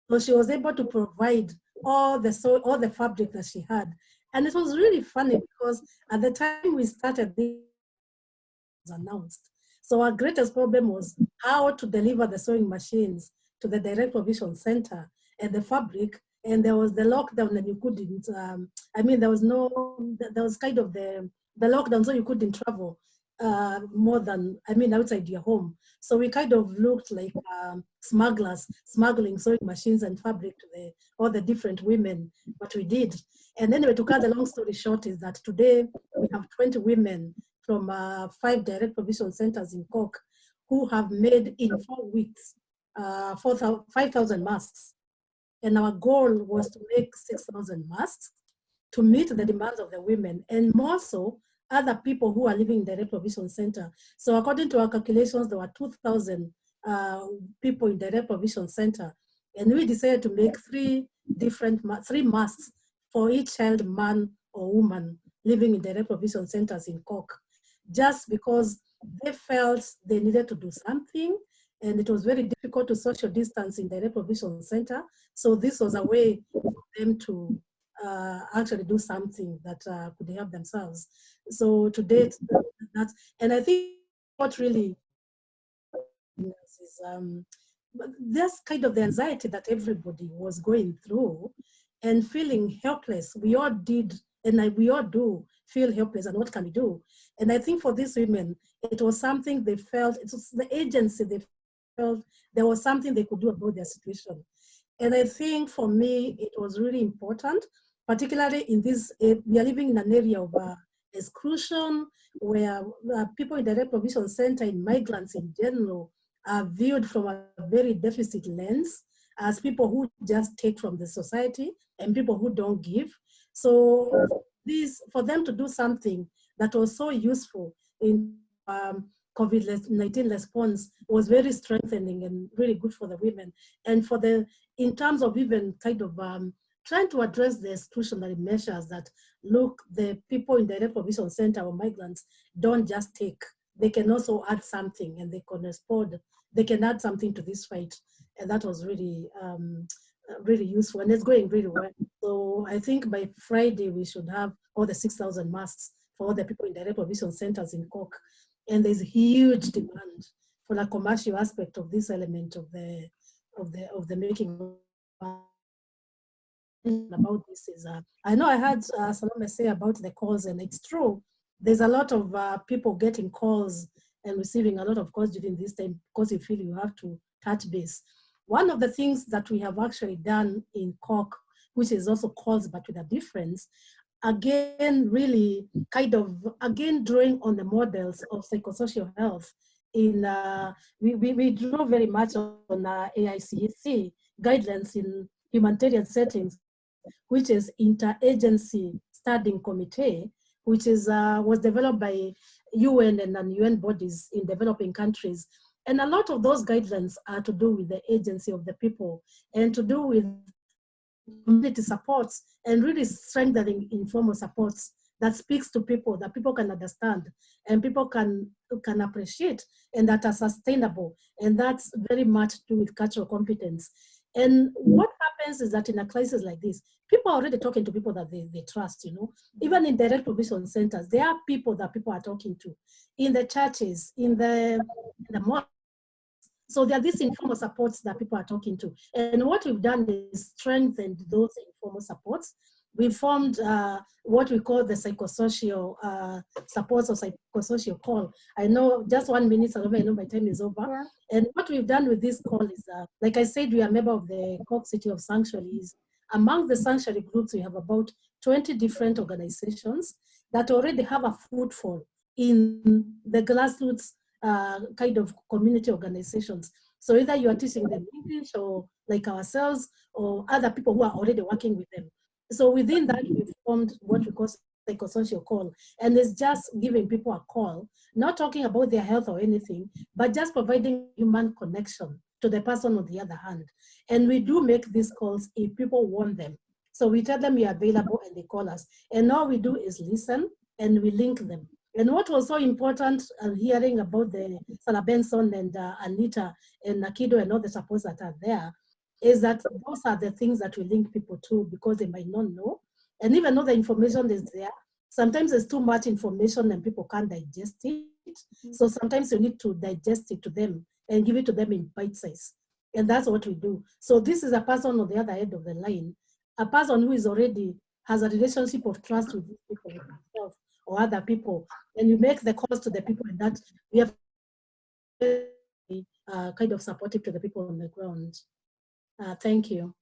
So she was able to provide all the fabric that she had. And it was really funny because at the time we started, this was announced. So our greatest problem was how to deliver the sewing machines to the direct provision center and the fabric. And there was the lockdown and you couldn't, there was kind of the lockdown, so you couldn't travel more than, outside your home. So we kind of looked like smugglers, smuggling sewing machines and fabric to all the different women, but we did. And anyway, to cut the long story short is that today we have 20 women from 5 direct provision centers in Cork who have made in 4 weeks 5,000 masks. And our goal was to make 6,000 masks to meet the demands of the women, and more so other people who are living in the direct provision center. So according to our calculations, there were 2,000 people in the direct provision center, and we decided to make 3 masks for each child, man or woman living in the direct provision centers in Cork, just because they felt they needed to do something, and it was very difficult to social distance in the direct provision center. So this was a way for them to actually do something that could help themselves. So to date, that's, and I think what really is this kind of the anxiety that everybody was going through and feeling helpless. We all did, and we all do feel helpless, and what can we do? And I think for these women, it was something they felt, it was the agency they felt there was something they could do about their situation. And I think for me, it was really important, particularly in this, we are living in an area of exclusion, where people in the direct provision center and migrants in general are viewed from a very deficit lens as people who just take from the society and people who don't give. So for them to do something that was so useful in COVID-19 response was very strengthening and really good for the women. And for in terms of even kind of trying to address the exclusionary measures that, look, the people in the direct provision center or migrants don't just take, they can also add something, and they can respond, they can add something to this fight. And that was really, really useful, and it's going really well. So I think by Friday, we should have all the 6,000 masks for all the people in the direct provision centers in Cork. And there's huge demand for the commercial aspect of this element of the making about this is, I know I heard Salome say about the calls, and it's true. There's a lot of people getting calls and receiving a lot of calls during this time because you feel you have to touch base. One of the things that we have actually done in Cork, which is also calls but with a difference, again, really kind of, again, drawing on the models of psychosocial health. We draw very much on AICC guidelines in humanitarian settings, which is Interagency Studying Committee, which is was developed by UN and non-UN bodies in developing countries. And a lot of those guidelines are to do with the agency of the people and to do with community supports and really strengthening informal supports that speaks to people, that people can understand and people can appreciate, and that are sustainable. And that's very much to do with cultural competence. And what happens is that in a crisis like this, people are already talking to people that they trust, you know. Even in direct provision centers, there are people that people are talking to. In the churches, in the mosques. So there are these informal supports that people are talking to. And what we've done is strengthened those informal supports. We formed what we call the psychosocial supports or psychosocial call. I know, just 1 minute, I know my time is over. Yeah. And what we've done with this call is, like I said, we are a member of the Cork City of Sanctuaries. Among the sanctuary groups, we have about 20 different organizations that already have a footfall in the grassroots kind of community organizations. So either you are teaching them English, or like ourselves, or other people who are already working with them. So within that, we formed what we call psychosocial call. And it's just giving people a call, not talking about their health or anything, but just providing human connection to the person on the other hand. And we do make these calls if people want them. So we tell them we are available and they call us. And all we do is listen and we link them. And what was so important, hearing about the Sarah Benson and Anita and AkiDwA and all the supports that are there, is that those are the things that we link people to, because they might not know. And even though the information is there, sometimes there's too much information and people can't digest it. So sometimes you need to digest it to them and give it to them in bite size. And that's what we do. So this is a person on the other end of the line, a person who is already has a relationship of trust with these people, with himself or other people. And you make the calls to the people, and that we have kind of supportive to the people on the ground. Thank you.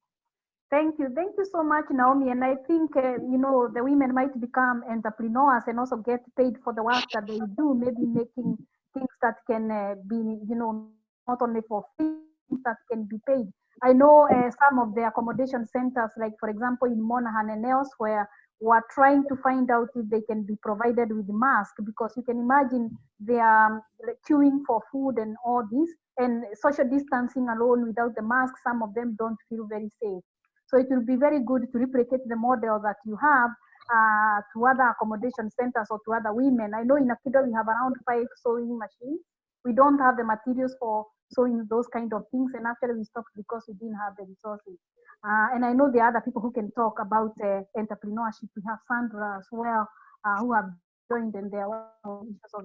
Thank you so much, Naomi. And I think you know, the women might become entrepreneurs and also get paid for the work that they do. Maybe making things that can be, you know, not only for free, things that can be paid. I know some of the accommodation centers, like for example in Monaghan and elsewhere, were trying to find out if they can be provided with masks, because you can imagine they are queuing for food and all this, and social distancing alone without the mask, some of them don't feel very safe. So it will be very good to replicate the model that you have to other accommodation centers or to other women. I know in AkiDwA we have around 5 sewing machines. We don't have the materials for sewing those kind of things, and actually we stopped because we didn't have the resources. And I know there are other people who can talk about entrepreneurship. We have Sandra as well, who have joined, and there are issues of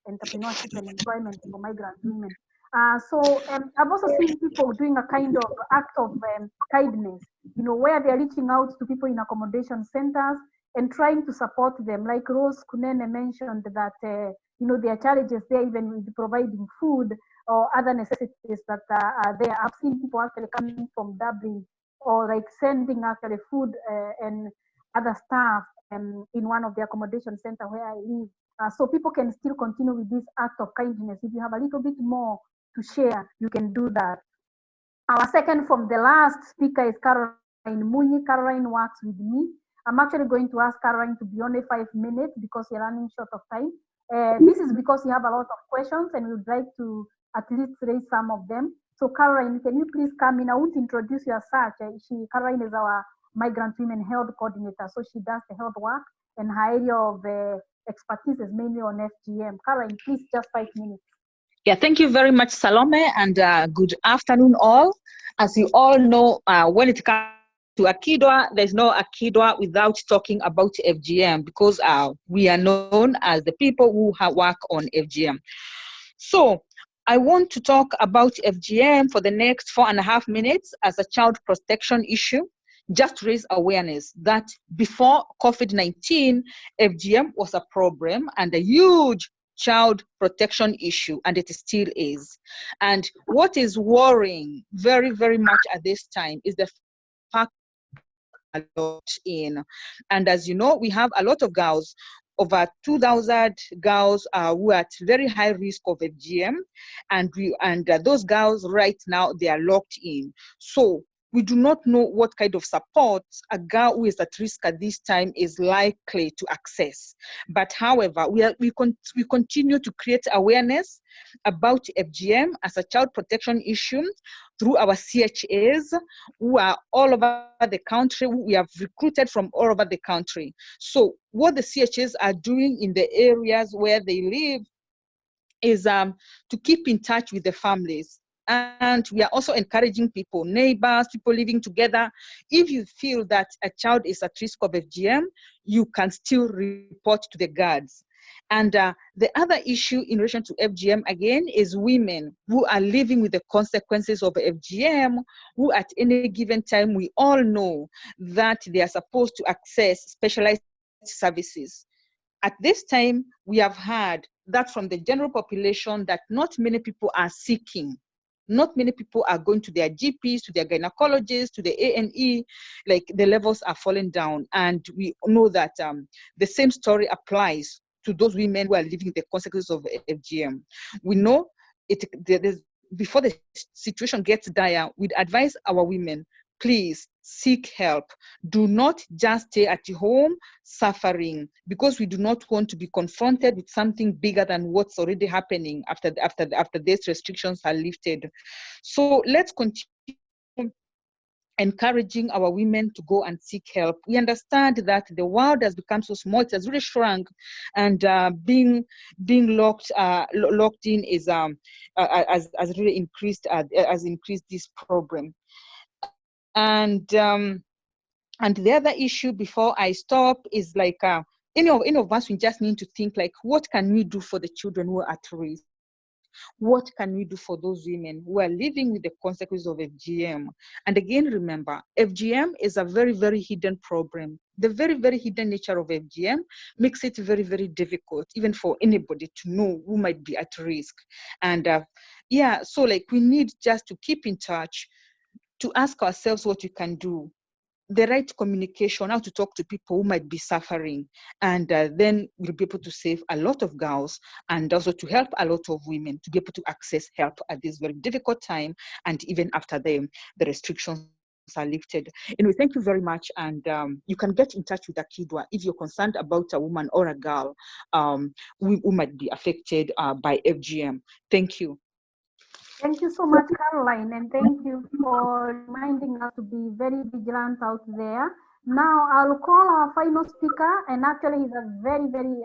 entrepreneurship and employment for migrant women. So I've also seen people doing a kind of act of kindness, you know, where they're reaching out to people in accommodation centers and trying to support them. Like Rose Kunene mentioned that, you know, there are challenges there even with providing food or other necessities that are there. I've seen people actually coming from Dublin or like sending actually food and other stuff in one of the accommodation center where I live. So people can still continue with this act of kindness. If you have a little bit more to share, you can do that. Our second from the last speaker is Caroline Muni. Caroline works with me. I'm actually going to ask Caroline to be only 5 minutes because we're running short of time. This is because we have a lot of questions and we'd like to at least raise some of them. So Caroline, can you please come in? I won't introduce you as such. Caroline is our Migrant Women Health Coordinator, so she does the health work, and her area of expertise is mainly on FGM. Caroline, please, just 5 minutes.
Yeah, thank you very much, Salome, and good afternoon all. As you all know, when it comes to AkiDwA, there's no AkiDwA without talking about FGM, because we are known as the people who work on FGM. So I want to talk about FGM for the next 4.5 minutes as a child protection issue, just to raise awareness that before COVID-19, FGM was a problem and a huge child protection issue, and it still is. And what is worrying very, very much at this time is the fact a lot in. And as you know, we have a lot of girls, over 2,000 girls who are at very high risk of FGM, and those girls right now, they are locked in. So we do not know what kind of support a girl who is at risk at this time is likely to access. But however, we continue to create awareness about FGM as a child protection issue through our CHAs, who are all over the country. We have recruited from all over the country. So what the CHAs are doing in the areas where they live is to keep in touch with the families. And we are also encouraging people, neighbors, people living together. If you feel that a child is at risk of FGM, you can still report to the guards. And the other issue in relation to FGM, again, is women who are living with the consequences of FGM, who at any given time, we all know that they are supposed to access specialized services. At this time, we have heard that from the general population that not many people are seeking. Not many people are going to their GPs, to their gynecologists, to the A&E, like the levels are falling down. And we know that the same story applies to those women who are living the consequences of FGM. We know before the situation gets dire, we'd advise our women, please seek help. Do not just stay at home suffering, because we do not want to be confronted with something bigger than what's already happening after these restrictions are lifted. So let's continue encouraging our women to go and seek help. We understand that the world has become so small; it has really shrunk, and being locked in is has really increased this problem. And the other issue before I stop is like any of us, we just need to think like, what can we do for the children who are at risk? What can we do for those women who are living with the consequences of FGM? And again, remember, FGM is a very, very hidden problem. The very, very hidden nature of FGM makes it very, very difficult, even for anybody to know who might be at risk. And so like we need just to keep in touch, to ask ourselves what we can do. the right communication, how to talk to people who might be suffering, and then we'll be able to save a lot of girls and also to help a lot of women to be able to access help at this very difficult time, and even after the restrictions are lifted. Anyway, thank you very much, and you can get in touch with AkiDwA if you're concerned about a woman or a girl who might be affected by FGM. Thank you.
Thank you so much, Caroline, and thank you for reminding us to be very vigilant out there. Now I'll call our final speaker, and actually he's a very, very,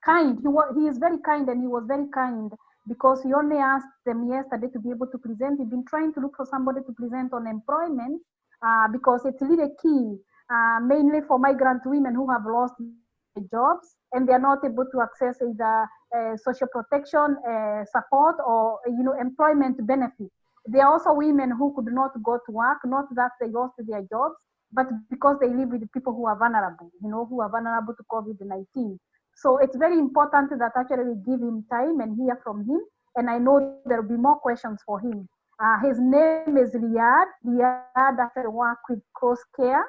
kind. He is very kind, and he was very kind because he only asked them yesterday to be able to present. He's been trying to look for somebody to present on employment because it's really key, mainly for migrant women who have lost jobs and they are not able to access either social protection support or employment benefits. There are also women who could not go to work, not that they lost their jobs, but because they live with people who are vulnerable, who are vulnerable to COVID-19. So it's very important that actually we give him time and hear from him. And I know there will be more questions for him. His name is Riyad. Riyad actually works with Cross Care.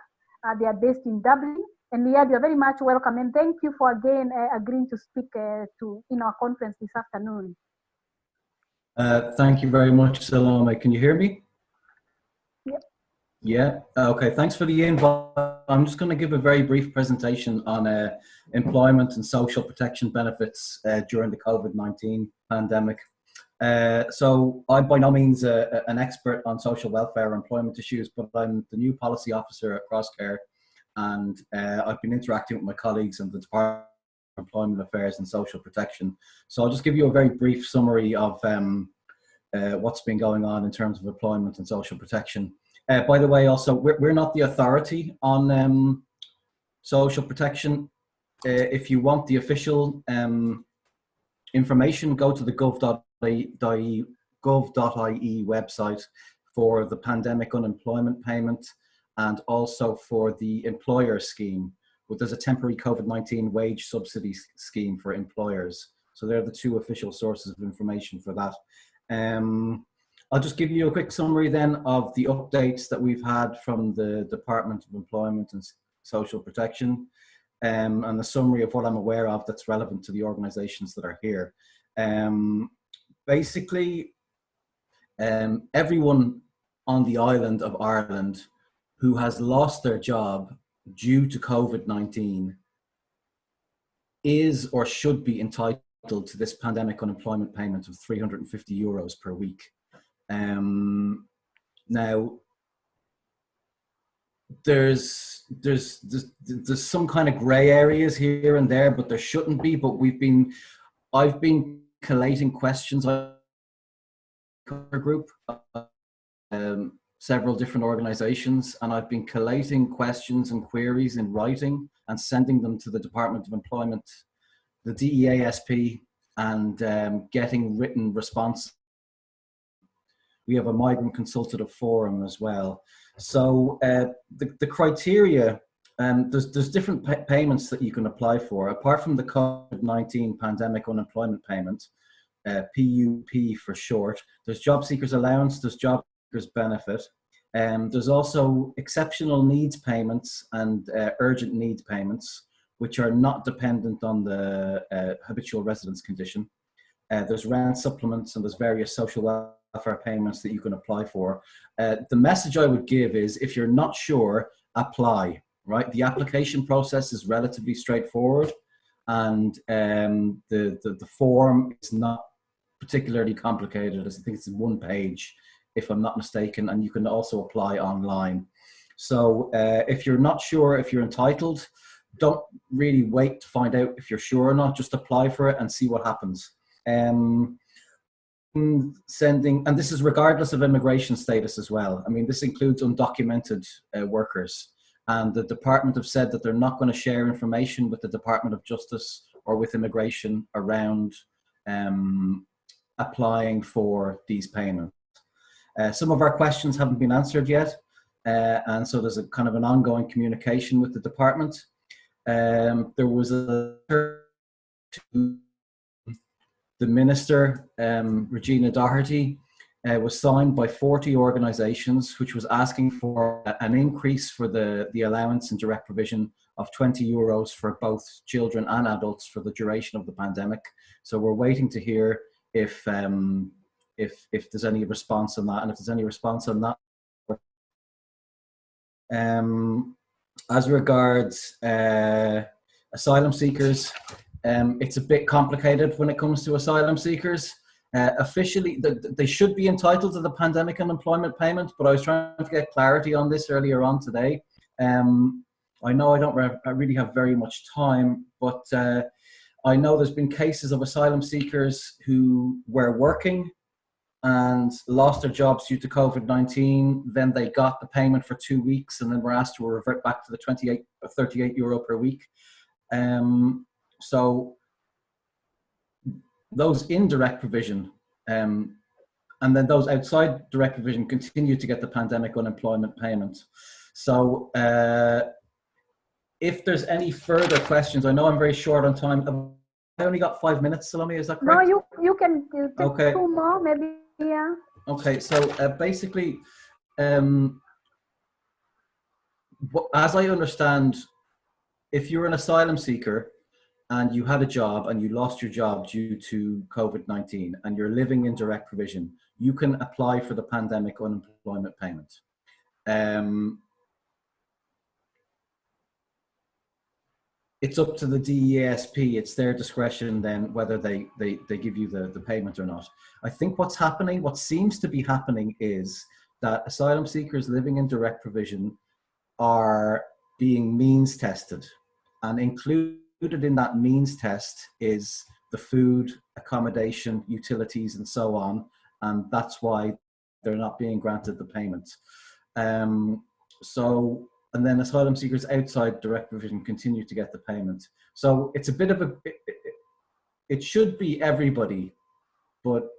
They are based in Dublin. And Riyad, you're very much welcome. And thank you for again agreeing to speak in our conference this afternoon.
Thank you very much, Salome. Can you hear me?
Yep.
Yeah, okay, thanks for the invite. I'm just going to give a very brief presentation on employment and social protection benefits during the COVID-19 pandemic. So I'm by no means an expert on social welfare or employment issues, but I'm the new policy officer at Crosscare, and I've been interacting with my colleagues in the Department of Employment Affairs and Social Protection. So I'll just give you a very brief summary of what's been going on in terms of employment and social protection. By the way, also, we're not the authority on social protection. If you want the official information, go to the gov.ie website for the pandemic unemployment payment and also for the employer scheme. But there's a temporary COVID-19 wage subsidy scheme for employers. So they're the two official sources of information for that. I'll just give you a quick summary then of the updates that we've had from the Department of Employment and Social Protection, and a summary of what I'm aware of that's relevant to the organisations that are here. Basically, everyone on the island of Ireland who has lost their job due to COVID-19 is or should be entitled to this pandemic unemployment payment of €350 per week. Now, there's some kind of grey areas here and there, but there shouldn't be. But I've been collating questions group, several different organisations, and I've been collating questions and queries in writing and sending them to the Department of Employment, the DEASP, and getting written response. We have a migrant consultative forum as well. So the criteria, there's different payments that you can apply for. Apart from the COVID-19 pandemic unemployment payment, PUP for short, there's job seekers allowance, there's job seekers benefit. There's also exceptional needs payments and urgent needs payments, which are not dependent on the habitual residence condition. There's rent supplements and there's various social welfare payments that you can apply for. The message I would give is, if you're not sure, apply, right? The application process is relatively straightforward, and the form is not particularly complicated. I think it's 1 page, if I'm not mistaken, and you can also apply online. So if you're not sure if you're entitled, don't really wait to find out if you're sure or not, just apply for it and see what happens. Sending, and this is regardless of immigration status as well. I mean, this includes undocumented workers, and the department have said that they're not going to share information with the Department of Justice or with immigration around applying for these payments. Some of our questions haven't been answered yet, and so there's a kind of an ongoing communication with the department. There was a letter to the Minister, Regina Doherty, was signed by 40 organizations, which was asking for an increase for the allowance and direct provision of €20 for both children and adults for the duration of the pandemic. So we're waiting to hear if there's any response on that, and if there's any response on that. As regards asylum seekers, it's a bit complicated when it comes to asylum seekers. Officially, they should be entitled to the pandemic unemployment payment, but I was trying to get clarity on this earlier on today. I know I don't really have very much time, but I know there's been cases of asylum seekers who were working and lost their jobs due to COVID-19. Then they got the payment for 2 weeks and then were asked to revert back to the 28 or 38 euro per week. So those in direct provision and then those outside direct provision continue to get the pandemic unemployment payment. So if there's any further questions, I know I'm very short on time. I only got 5 minutes, Salome, is that correct?
No, you can take
okay.
2 more, maybe, yeah.
Okay, so basically, as I understand, if you're an asylum seeker and you had a job and you lost your job due to COVID-19 and you're living in direct provision, you can apply for the pandemic unemployment payment. It's up to the DEASP, it's their discretion then whether they give you the payment or not. I think what's happening, what seems to be happening is that asylum seekers living in direct provision are being means tested, and included in that means test is the food, accommodation, utilities and so on, and that's why they're not being granted the payment. And then asylum seekers outside direct provision continue to get the payment. So it's a bit of it should be everybody, but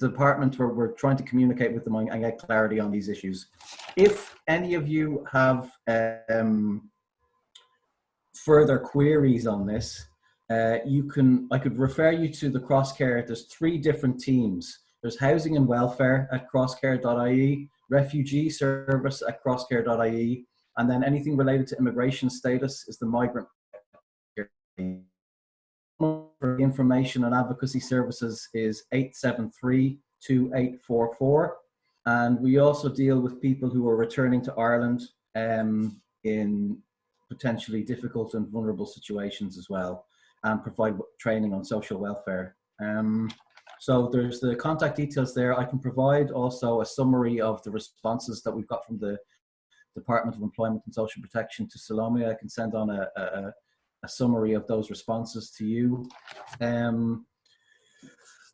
the department we're trying to communicate with them and get clarity on these issues. If any of you have further queries on this, I could refer you to the Crosscare. There's 3 different teams. There's Housing and Welfare at crosscare.ie, Refugee Service at crosscare.ie, and then anything related to immigration status is the Migrant team. For information and advocacy services is 873-2844. And we also deal with people who are returning to Ireland in potentially difficult and vulnerable situations as well, and provide training on social welfare. So there's the contact details there. I can provide also a summary of the responses that we've got from the Department of Employment and Social Protection to Salome. I can send on a summary of those responses to you.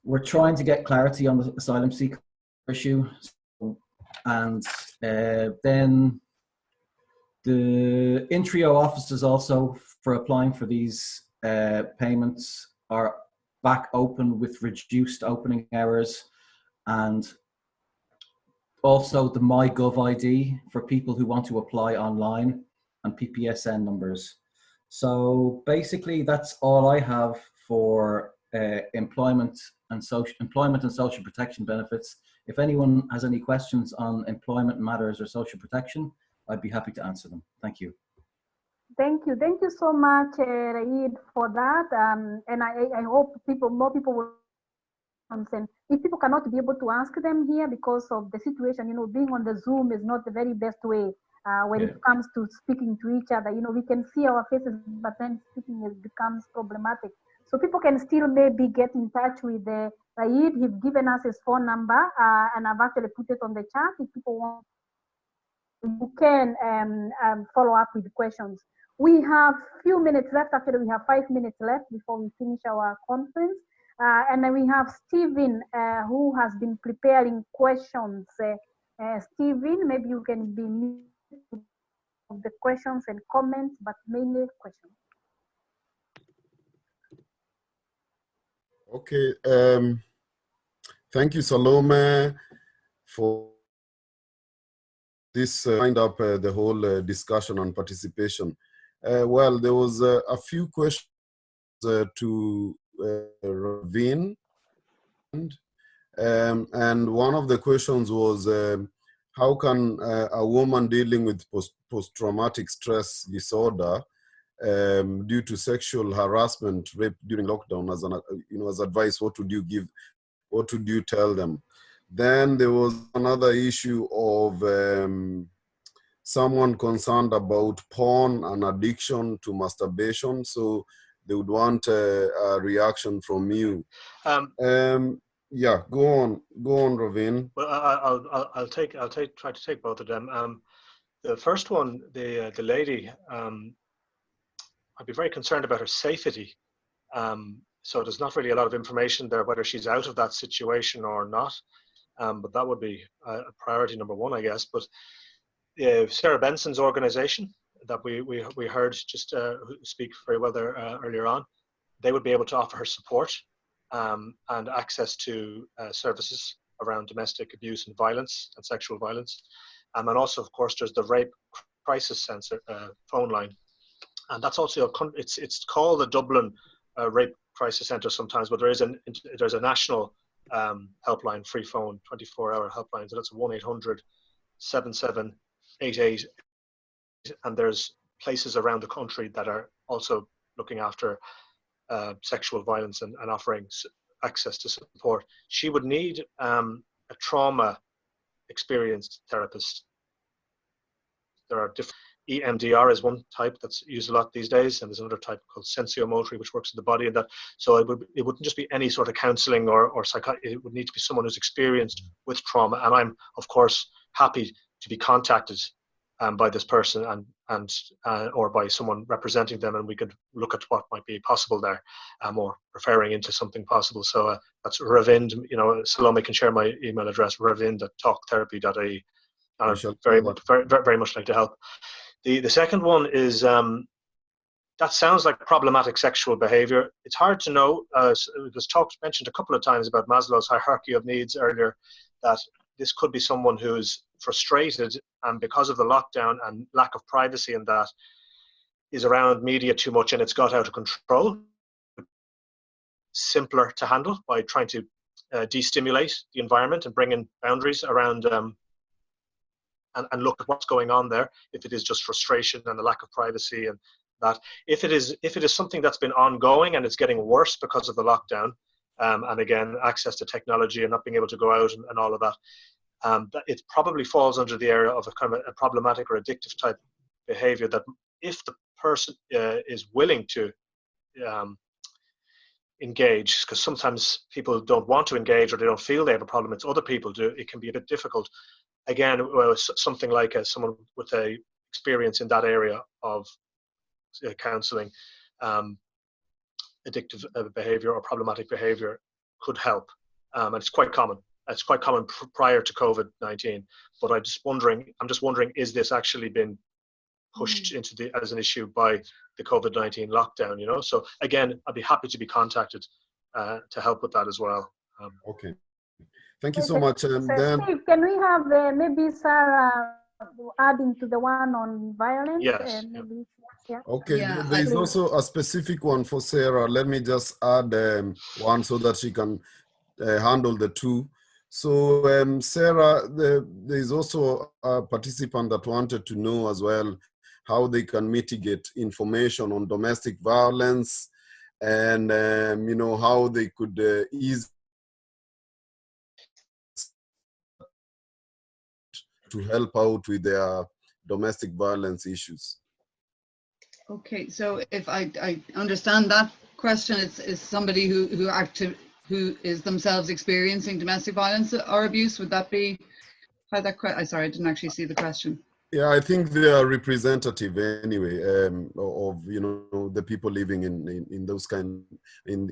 We're trying to get clarity on the asylum seeker issue, and then the Intrio offices also for applying for these payments are back open with reduced opening hours, and also the MyGov ID for people who want to apply online, and PPSN numbers. So basically that's all I have for employment and social protection benefits. If anyone has any questions on employment matters or social protection, I'd be happy to answer them. Thank you.
Thank you so much, Raid, for that. And I hope more people will consent. If people cannot be able to ask them here because of the situation, being on the Zoom is not the very best way when it comes to speaking to each other. We can see our faces, but then speaking becomes problematic. So people can still maybe get in touch with Raid. He's given us his phone number, and I've actually put it on the chat. If people want, you can follow up with questions. We have few minutes left. Actually, we have 5 minutes left before we finish our conference. And then we have Stephen, who has been preparing questions. Stephen, maybe you can be of the questions and comments, but mainly questions.
Okay. Thank you, Salome, for this wind up the whole discussion on participation. Well, there was a few questions to Ravind. And one of the questions was, how can a woman dealing with post-traumatic stress disorder due to sexual harassment, rape during lockdown, as advice, what would you give? What would you tell them? Then there was another issue of someone concerned about porn and addiction to masturbation. So they would want a reaction from you. Yeah, go on, Ravind.
Well, I'll try to take both of them. The first one, the lady, I'd be very concerned about her safety. So there's not really a lot of information there whether she's out of that situation or not. But that would be a priority number one, I guess. But Sarah Benson's organization that we heard just speak very well there earlier on, they would be able to offer her support and access to services around domestic abuse and violence and sexual violence. And also, of course, there's the Rape Crisis Centre phone line. And that's also, it's called the Dublin Rape Crisis Centre sometimes, but there's a national helpline, free phone, 24-hour helpline. So that's 1-800-7788. And there's places around the country that are also looking after sexual violence and offering access to support. She would need a trauma experienced therapist. There are different, EMDR is one type that's used a lot these days, and there's another type called sensomotory, which works in the body. And that, so it wouldn't just be any sort of counselling or psychiatry. It would need to be someone who's experienced with trauma. And I'm, of course, happy to be contacted by this person and or by someone representing them, and we could look at what might be possible there, or referring into something possible. So that's Ravind. Salome can share my email address, ravind@talktherapy.ie. And I'd very much like to help. The second one is, that sounds like problematic sexual behavior. It's hard to know. It was mentioned a couple of times about Maslow's hierarchy of needs earlier, that this could be someone who's frustrated, and because of the lockdown and lack of privacy and that, is around media too much and it's got out of control. Simpler to handle by trying to de-stimulate the environment and bring in boundaries around and look at what's going on there, if it is just frustration and the lack of privacy, and that if it is something that's been ongoing and it's getting worse because of the lockdown, and again, access to technology and not being able to go out and all of that, it probably falls under the area of a kind of a problematic or addictive type behavior, that if the person is willing to engage, because sometimes people don't want to engage or they don't feel they have a problem, it's other people do, it can be a bit difficult. Again, something like someone with a experience in that area of counselling, addictive behavior or problematic behavior could help, and it's quite common. It's quite common prior to COVID-19. But I'm just wondering, is this actually been pushed into as an issue by the COVID-19 lockdown? So again, I'd be happy to be contacted to help with that as well.
Okay. Thank you so much. And
then, Steve, can we have maybe Sarah adding to the one on violence?
Yes.
Maybe, yeah.
Okay. Yeah, there is also a specific one for Sarah. Let me just add one so that she can handle the two. So Sarah, there is also a participant that wanted to know as well how they can mitigate information on domestic violence, and how they could ease to help out with their domestic violence issues.
Okay, so if I understand that question, it's somebody who is themselves experiencing domestic violence or abuse. Would that be how that? Sorry, I didn't actually see the question.
Yeah, I think they are representative anyway of the people living in those in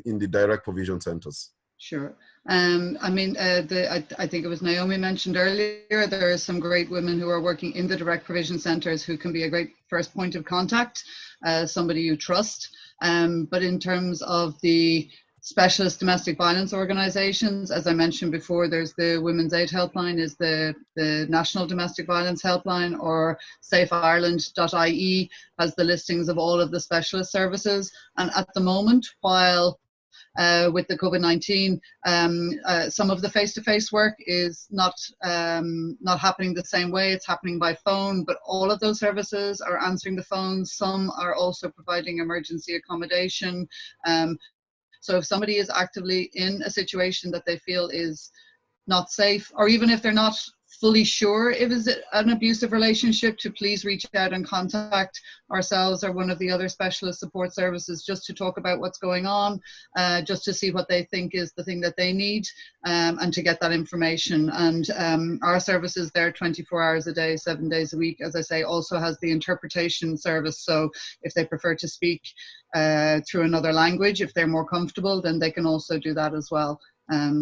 the direct provision centers.
Sure. I mean, I think it was Naomi mentioned earlier, there are some great women who are working in the direct provision centres who can be a great first point of contact, somebody you trust. But in terms of the specialist domestic violence organisations, as I mentioned before, there's the Women's Aid Helpline, is the National Domestic Violence Helpline, or safeireland.ie has the listings of all of the specialist services. And at the moment, while with the COVID-19, some of the face-to-face work is not happening the same way. It's happening by phone, but all of those services are answering the phones. Some are also providing emergency accommodation. So if somebody is actively in a situation that they feel is not safe, or even if they're not fully sure if it's an abusive relationship, to please reach out and contact ourselves or one of the other specialist support services, just to talk about what's going on, just to see what they think is the thing that they need, and to get that information. And our service is there 24 hours a day, 7 days a week. As I say, also has the interpretation service. So if they prefer to speak through another language, if they're more comfortable, then they can also do that as well.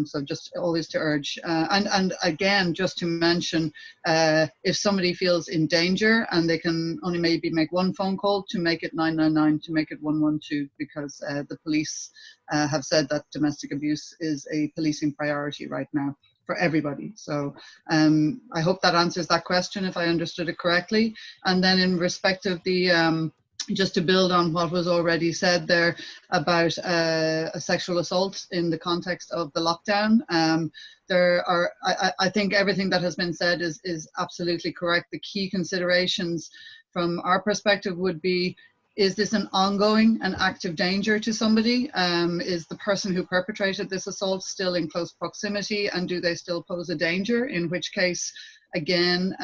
So just always to urge, and again, just to mention, if somebody feels in danger and they can only maybe make one phone call, to make it 999, to make it 112, because the police have said that domestic abuse is a policing priority right now for everybody. So I hope that answers that question, if I understood it correctly. And then in respect of the just to build on what was already said there about a sexual assault in the context of the lockdown, I think everything that has been said is absolutely correct. The key considerations from our perspective would be, is this an ongoing and active danger to somebody? Is the person who perpetrated this assault still in close proximity, and do they still pose a danger? In which case, again,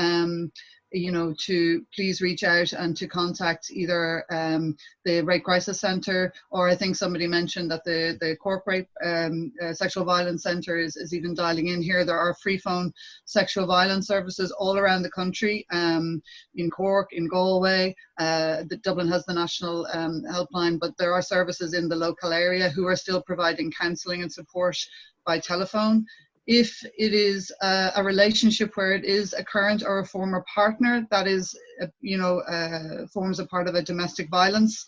you know, to please reach out and to contact either the Rape Crisis Centre, or I think somebody mentioned that the Corporate Sexual Violence Centre is even dialing in here. There are free phone sexual violence services all around the country, in Cork, in Galway. Dublin has the national helpline, but there are services in the local area who are still providing counselling and support by telephone. If it is a relationship where it is a current or a former partner that is, you know, forms a part of a domestic violence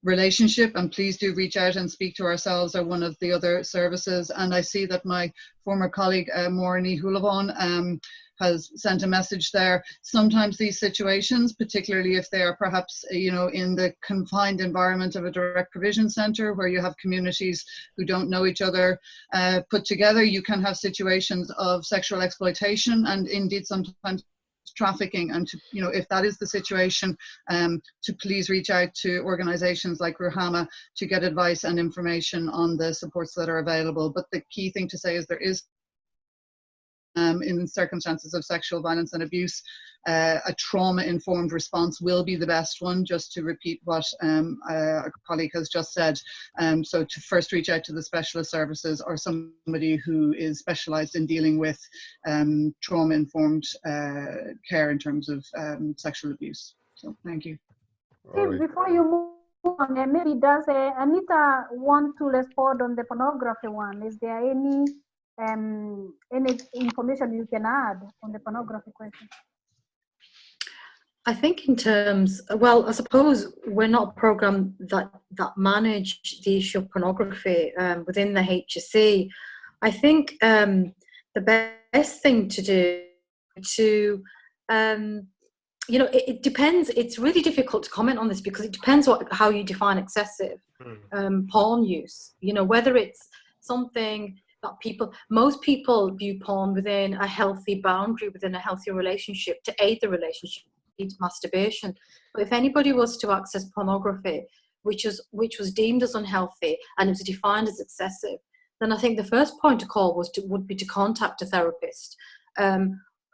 relationship, and please do reach out and speak to ourselves or one of the other services. And I see that my former colleague, Maureen Hulavan, has sent a message there. Sometimes these situations, particularly if they are perhaps, you know, in the confined environment of a direct provision centre where you have communities who don't know each other put together, you can have situations of sexual exploitation and indeed sometimes trafficking. And to, you know, if that is the situation, to please reach out to organisations like Ruhama to get advice and information on the supports that are available. But the key thing to say is there is, in circumstances of sexual violence and abuse, a trauma-informed response will be the best one, just to repeat what a colleague has just said. So to first reach out to the specialist services or somebody who is specialised in dealing with trauma-informed care in terms of sexual abuse. So thank you.
Right.
Before you move on, maybe does Anita want to respond on the pornography one? Is there any information you can add on the pornography question?
I think in terms, well, I suppose we're not a program that manage the issue of pornography within the HSE. I think the best thing to do to, you know, it depends. It's really difficult to comment on this because it depends how you define excessive porn use. You know, whether it's something that most people view porn within a healthy boundary, within a healthy relationship, to aid the relationship, masturbation. But if anybody was to access pornography, which was deemed as unhealthy and it was defined as excessive, then I think the first point to call would be to contact a therapist,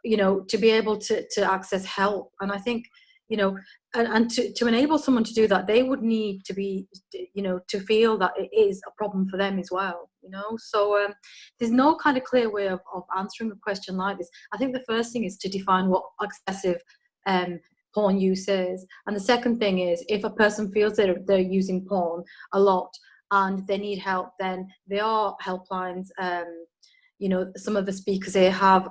you know, to be able to access help. And I think, you know, and to enable someone to do that, they would need to be, you know, to feel that it is a problem for them as well, you know. So there's no kind of clear way of answering a question like this. I think the first thing is to define what excessive porn use is. And the second thing is, if a person feels that they're using porn a lot and they need help, then there are helplines. You know, some of the speakers here have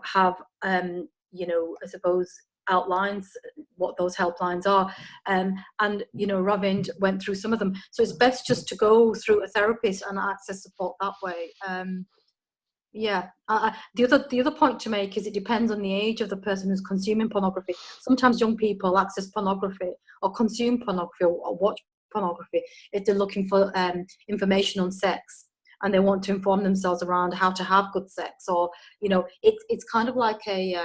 you know, I suppose, outlines what those helplines are, and you know, Ravind went through some of them. So it's best just to go through a therapist and access support that way. Yeah. The other point to make is it depends on the age of the person who's consuming pornography. Sometimes young people access pornography or consume pornography or watch pornography, if they're looking for information on sex and they want to inform themselves around how to have good sex, or it's kind of like a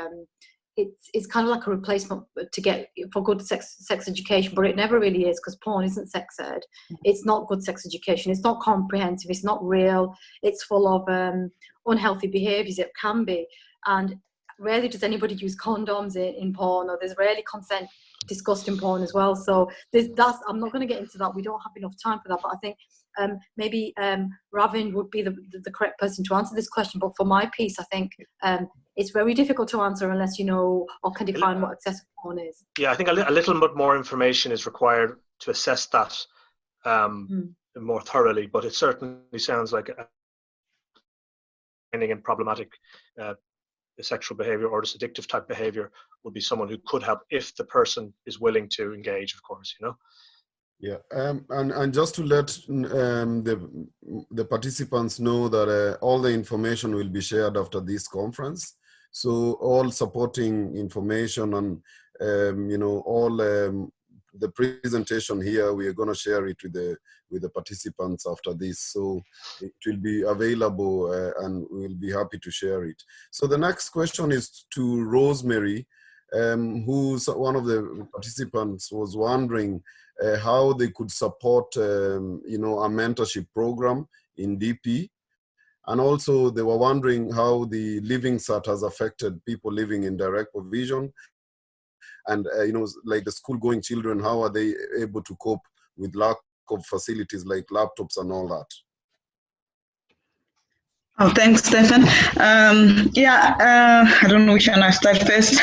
it's kind of like a replacement to get for good sex education, but it never really is, because porn isn't sex ed. It's not good sex education. It's not comprehensive. It's not real. It's full of unhealthy behaviours. It can be, and rarely does anybody use condoms in porn, or there's rarely consent discussed in porn as well. So I'm not going to get into that. We don't have enough time for that. But I think maybe Ravind would be the correct person to answer this question. But for my piece, I think it's very difficult to answer unless you know or can define what excessive porn is.
Yeah, I think a little bit more information is required to assess that more thoroughly. But it certainly sounds like finding in problematic sexual behavior or this addictive type behavior would be someone who could help if the person is willing to engage, of course,
Yeah, and just to let the participants know that all the information will be shared after this conference. So all supporting information and all the presentation here, we are going to share it with the participants after this. So it will be available and we'll be happy to share it. So the next question is to Rosemary, who's one of the participants was wondering how they could support, a mentorship program in DP. And also they were wondering how the living cert has affected people living in direct provision. And, like the school-going children, how are they able to cope with lack of facilities like laptops and all that?
Oh, thanks, Stefan. I don't know which one I start first.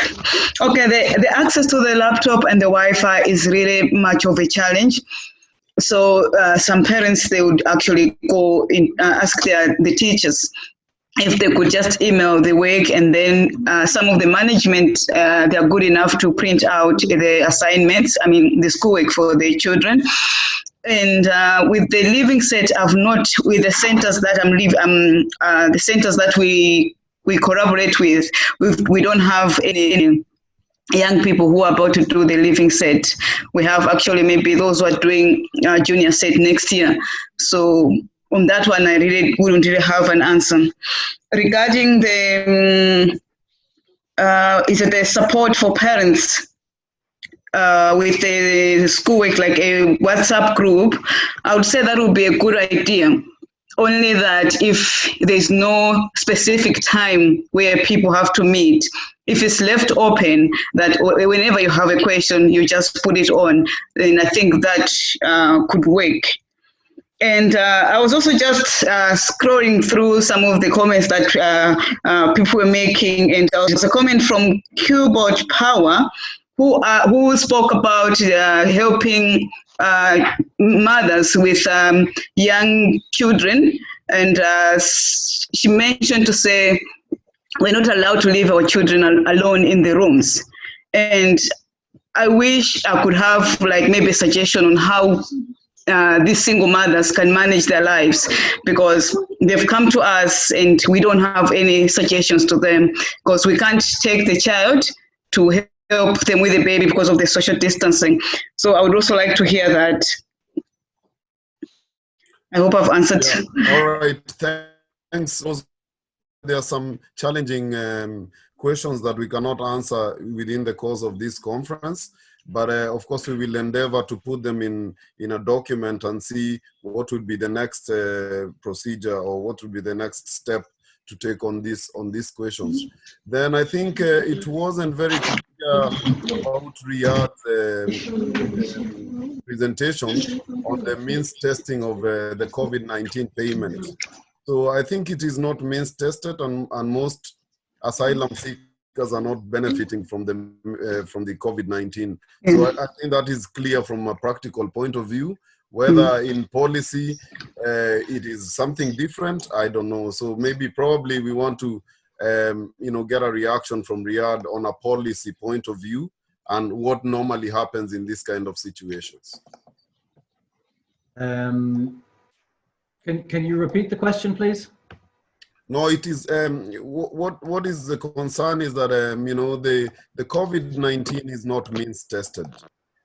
Okay, the access to the laptop and the Wi-Fi is really much of a challenge. So some parents, they would actually go in, ask the teachers if they could just email the work, and then some of the management, they're good enough to print out the assignments, the schoolwork for the children. And with the living set, I've not, with the centers that the centers that we collaborate with, we don't have any young people who are about to do the living set. We have actually maybe those who are doing junior set next year. So on that one, I really wouldn't really have an answer. Regarding the support for parents with the schoolwork, like a WhatsApp group, I would say that would be a good idea. Only that if there's no specific time where people have to meet, if it's left open, that whenever you have a question, you just put it on, then I think that could work. And I was also just scrolling through some of the comments that people were making, and there was a comment from Keyboard Power, who spoke about helping mothers with young children, and she mentioned to say we're not allowed to leave our children alone in the rooms. And I wish I could have like maybe a suggestion on how these single mothers can manage their lives, because they've come to us and we don't have any suggestions to them, because we can't take the child to help them with the baby because of the social distancing. So I would also like to hear that. I hope I've answered.
Yeah. All right, thanks. There are some challenging questions that we cannot answer within the course of this conference, but of course we will endeavor to put them in a document and see what would be the next procedure, or what would be the next step to take on these questions. Then I think it wasn't very clear about Riyad's presentation on the means testing of the COVID-19 payment. So I think it is not means tested, and most asylum seekers are not benefiting from the COVID-19. So I think that is clear from a practical point of view. Whether in policy it is something different, I don't know. So probably we want to get a reaction from Riyadh on a policy point of view and what normally happens in this kind of situations.
Can you repeat the question, please?
No, it is what is the concern is that the COVID-19 is not means tested.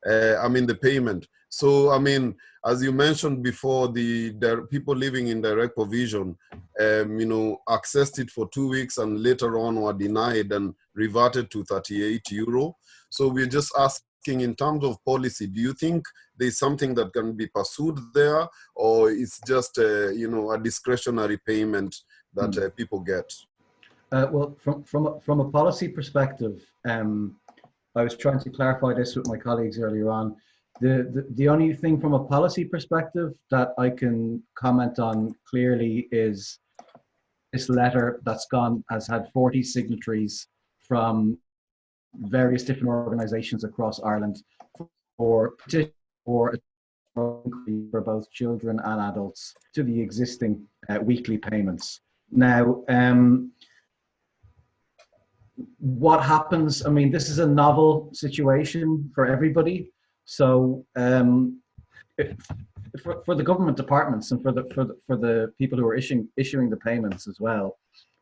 The payment, So, I mean, as you mentioned before, the people living in direct provision, you know, accessed it for 2 weeks and later on were denied and reverted to €38. So we're just asking, in terms of policy, do you think there's something that can be pursued there, or it's just, you know, a discretionary payment that people get?
Well, from a policy perspective, I was trying to clarify this with my colleagues earlier on. The only thing from a policy perspective that I can comment on clearly is this letter has had 40 signatories from various different organisations across Ireland for both children and adults to the existing weekly payments. Now, what happens? I mean, this is a novel situation for everybody. So, for the government departments and for the people who are issuing the payments as well.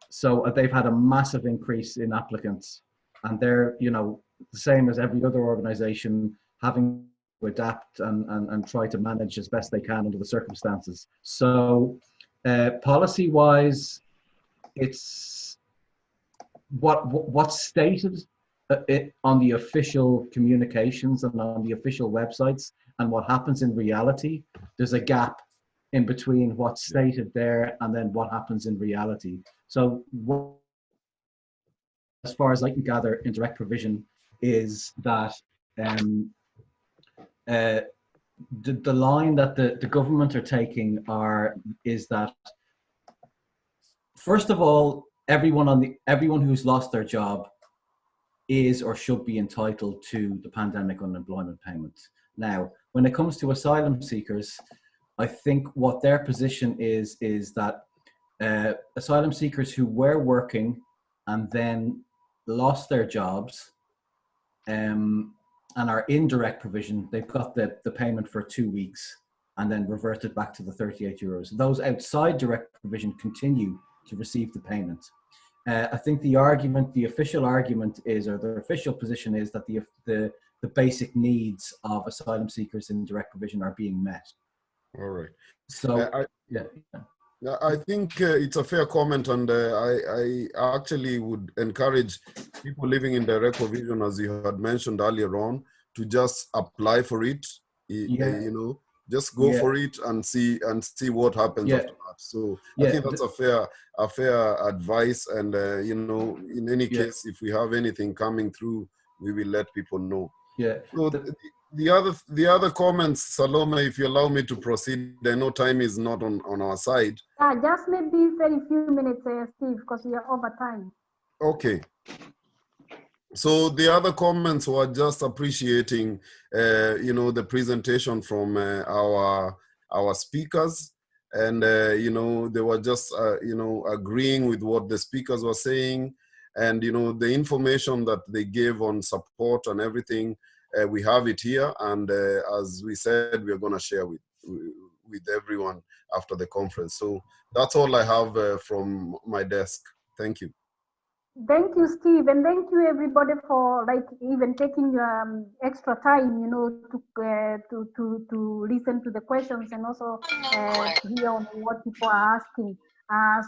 So they've had a massive increase in applicants, and they're, you know, the same as every other organisation, having to adapt and try to manage as best they can under the circumstances. So, policy-wise, it's what's stated on the official communications and on the official websites and what happens in reality. There's a gap in between what's stated there and then what happens in reality. So as far as I can gather, in direct provision is that the line that the government are taking is that, first of all, everyone who's lost their job is or should be entitled to the pandemic unemployment payment. Now, when it comes to asylum seekers, I think what their position is that asylum seekers who were working and then lost their jobs and are in direct provision, they've got the payment for 2 weeks and then reverted back to the €38. Those outside direct provision continue to receive the payment. I think the official argument is, or the official position is, that the basic needs of asylum seekers in direct provision are being met.
All right.
So,
I think it's a fair comment, and I actually would encourage people living in direct provision, as you had mentioned earlier on, to just apply for it. You know, just go for it and see what happens after that. So I think that's a fair advice, and you know, in any case, if we have anything coming through, we will let people know.
Yeah.
So the other comments, Salome, if you allow me to proceed, I know time is not on our side.
Just maybe very few minutes, Steve, because we are over time.
Okay. So the other comments were just appreciating, you know, the presentation from our speakers, and you know, they were just you know, agreeing with what the speakers were saying, and you know, the information that they gave on support and everything. We have it here, and as we said, we are going to share with everyone after the conference. So that's all I have from my desk. Thank you.
Thank you, Steve, and thank you everybody for even taking extra time, you know, to listen to the questions and also to hear on what people are asking.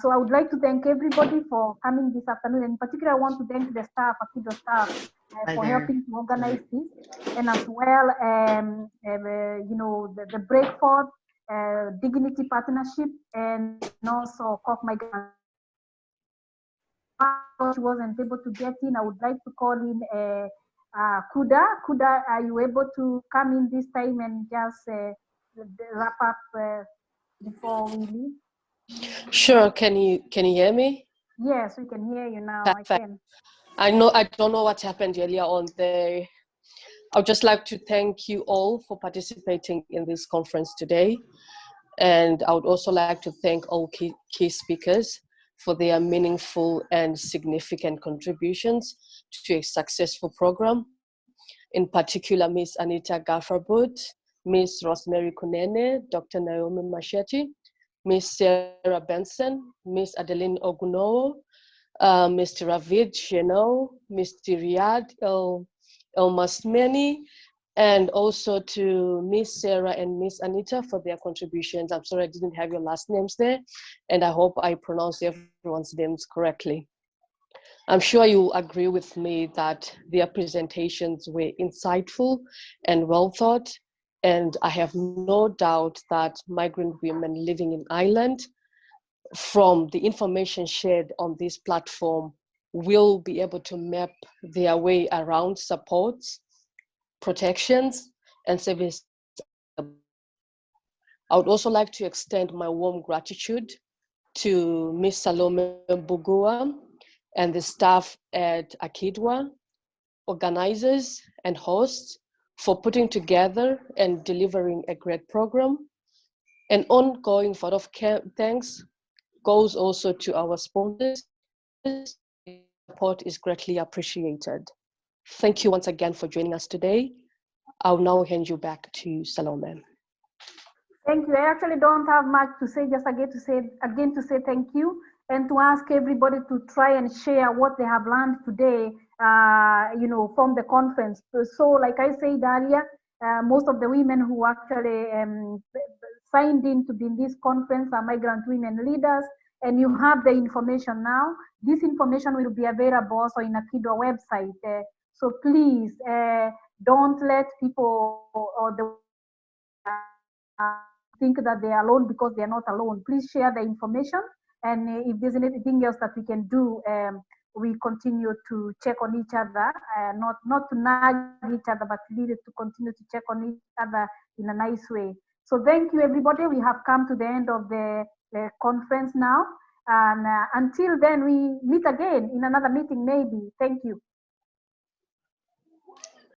So I would like to thank everybody for coming this afternoon. In particular, I want to thank the staff, AkiDwA staff, for helping to organize this, and as well, you know, the Breakforth Dignity Partnership, and also Migrant. She wasn't able to get in. I would like to call in Kuda. Kuda, are you able to come in this time and just wrap up before we leave?
Sure. Can you hear me?
Yes, we can hear you now.
Perfect.
I can.
I don't know what happened earlier on there. I would just like to thank you all for participating in this conference today. And I would also like to thank all key speakers for their meaningful and significant contributions to a successful program. In particular, Ms. Anita Gafferwood, Ms. Rosemary Kunene, Dr. Naomi Masheti, Ms. Sarah Benson, Ms. Adeline Ogunnowo, Mr. Ravind, Mr. Riyad El Masmeni, and also to Miss Sarah and Miss Anita for their contributions. I'm sorry I didn't have your last names there, and I hope I pronounced everyone's names correctly. I'm sure you'll agree with me that their presentations were insightful and well thought, and I have no doubt that migrant women living in Ireland, from the information shared on this platform, will be able to map their way around supports, protections, and service. I would also like to extend my warm gratitude to Ms. Salome Bugua and the staff at AkiDwA, organizers and hosts, for putting together and delivering a great program. An ongoing vote of thanks goes also to our sponsors. Support is greatly appreciated. Thank you once again for joining us today. I'll now hand you back to Salome.
Thank you. I actually don't have much to say, just again to say thank you, and to ask everybody to try and share what they have learned today, from the conference. So like I said earlier, most of the women who actually signed in to be in this conference are migrant women leaders, and you have the information now. This information will be available also in AkiDwA website. So please don't let people or the think that they are alone because they are not alone. Please share the information, and if there's anything else that we can do, we continue to check on each other, not to nag each other, but really to continue to check on each other in a nice way. So thank you, everybody. We have come to the end of the conference now, and until then, we meet again in another meeting maybe. Thank you.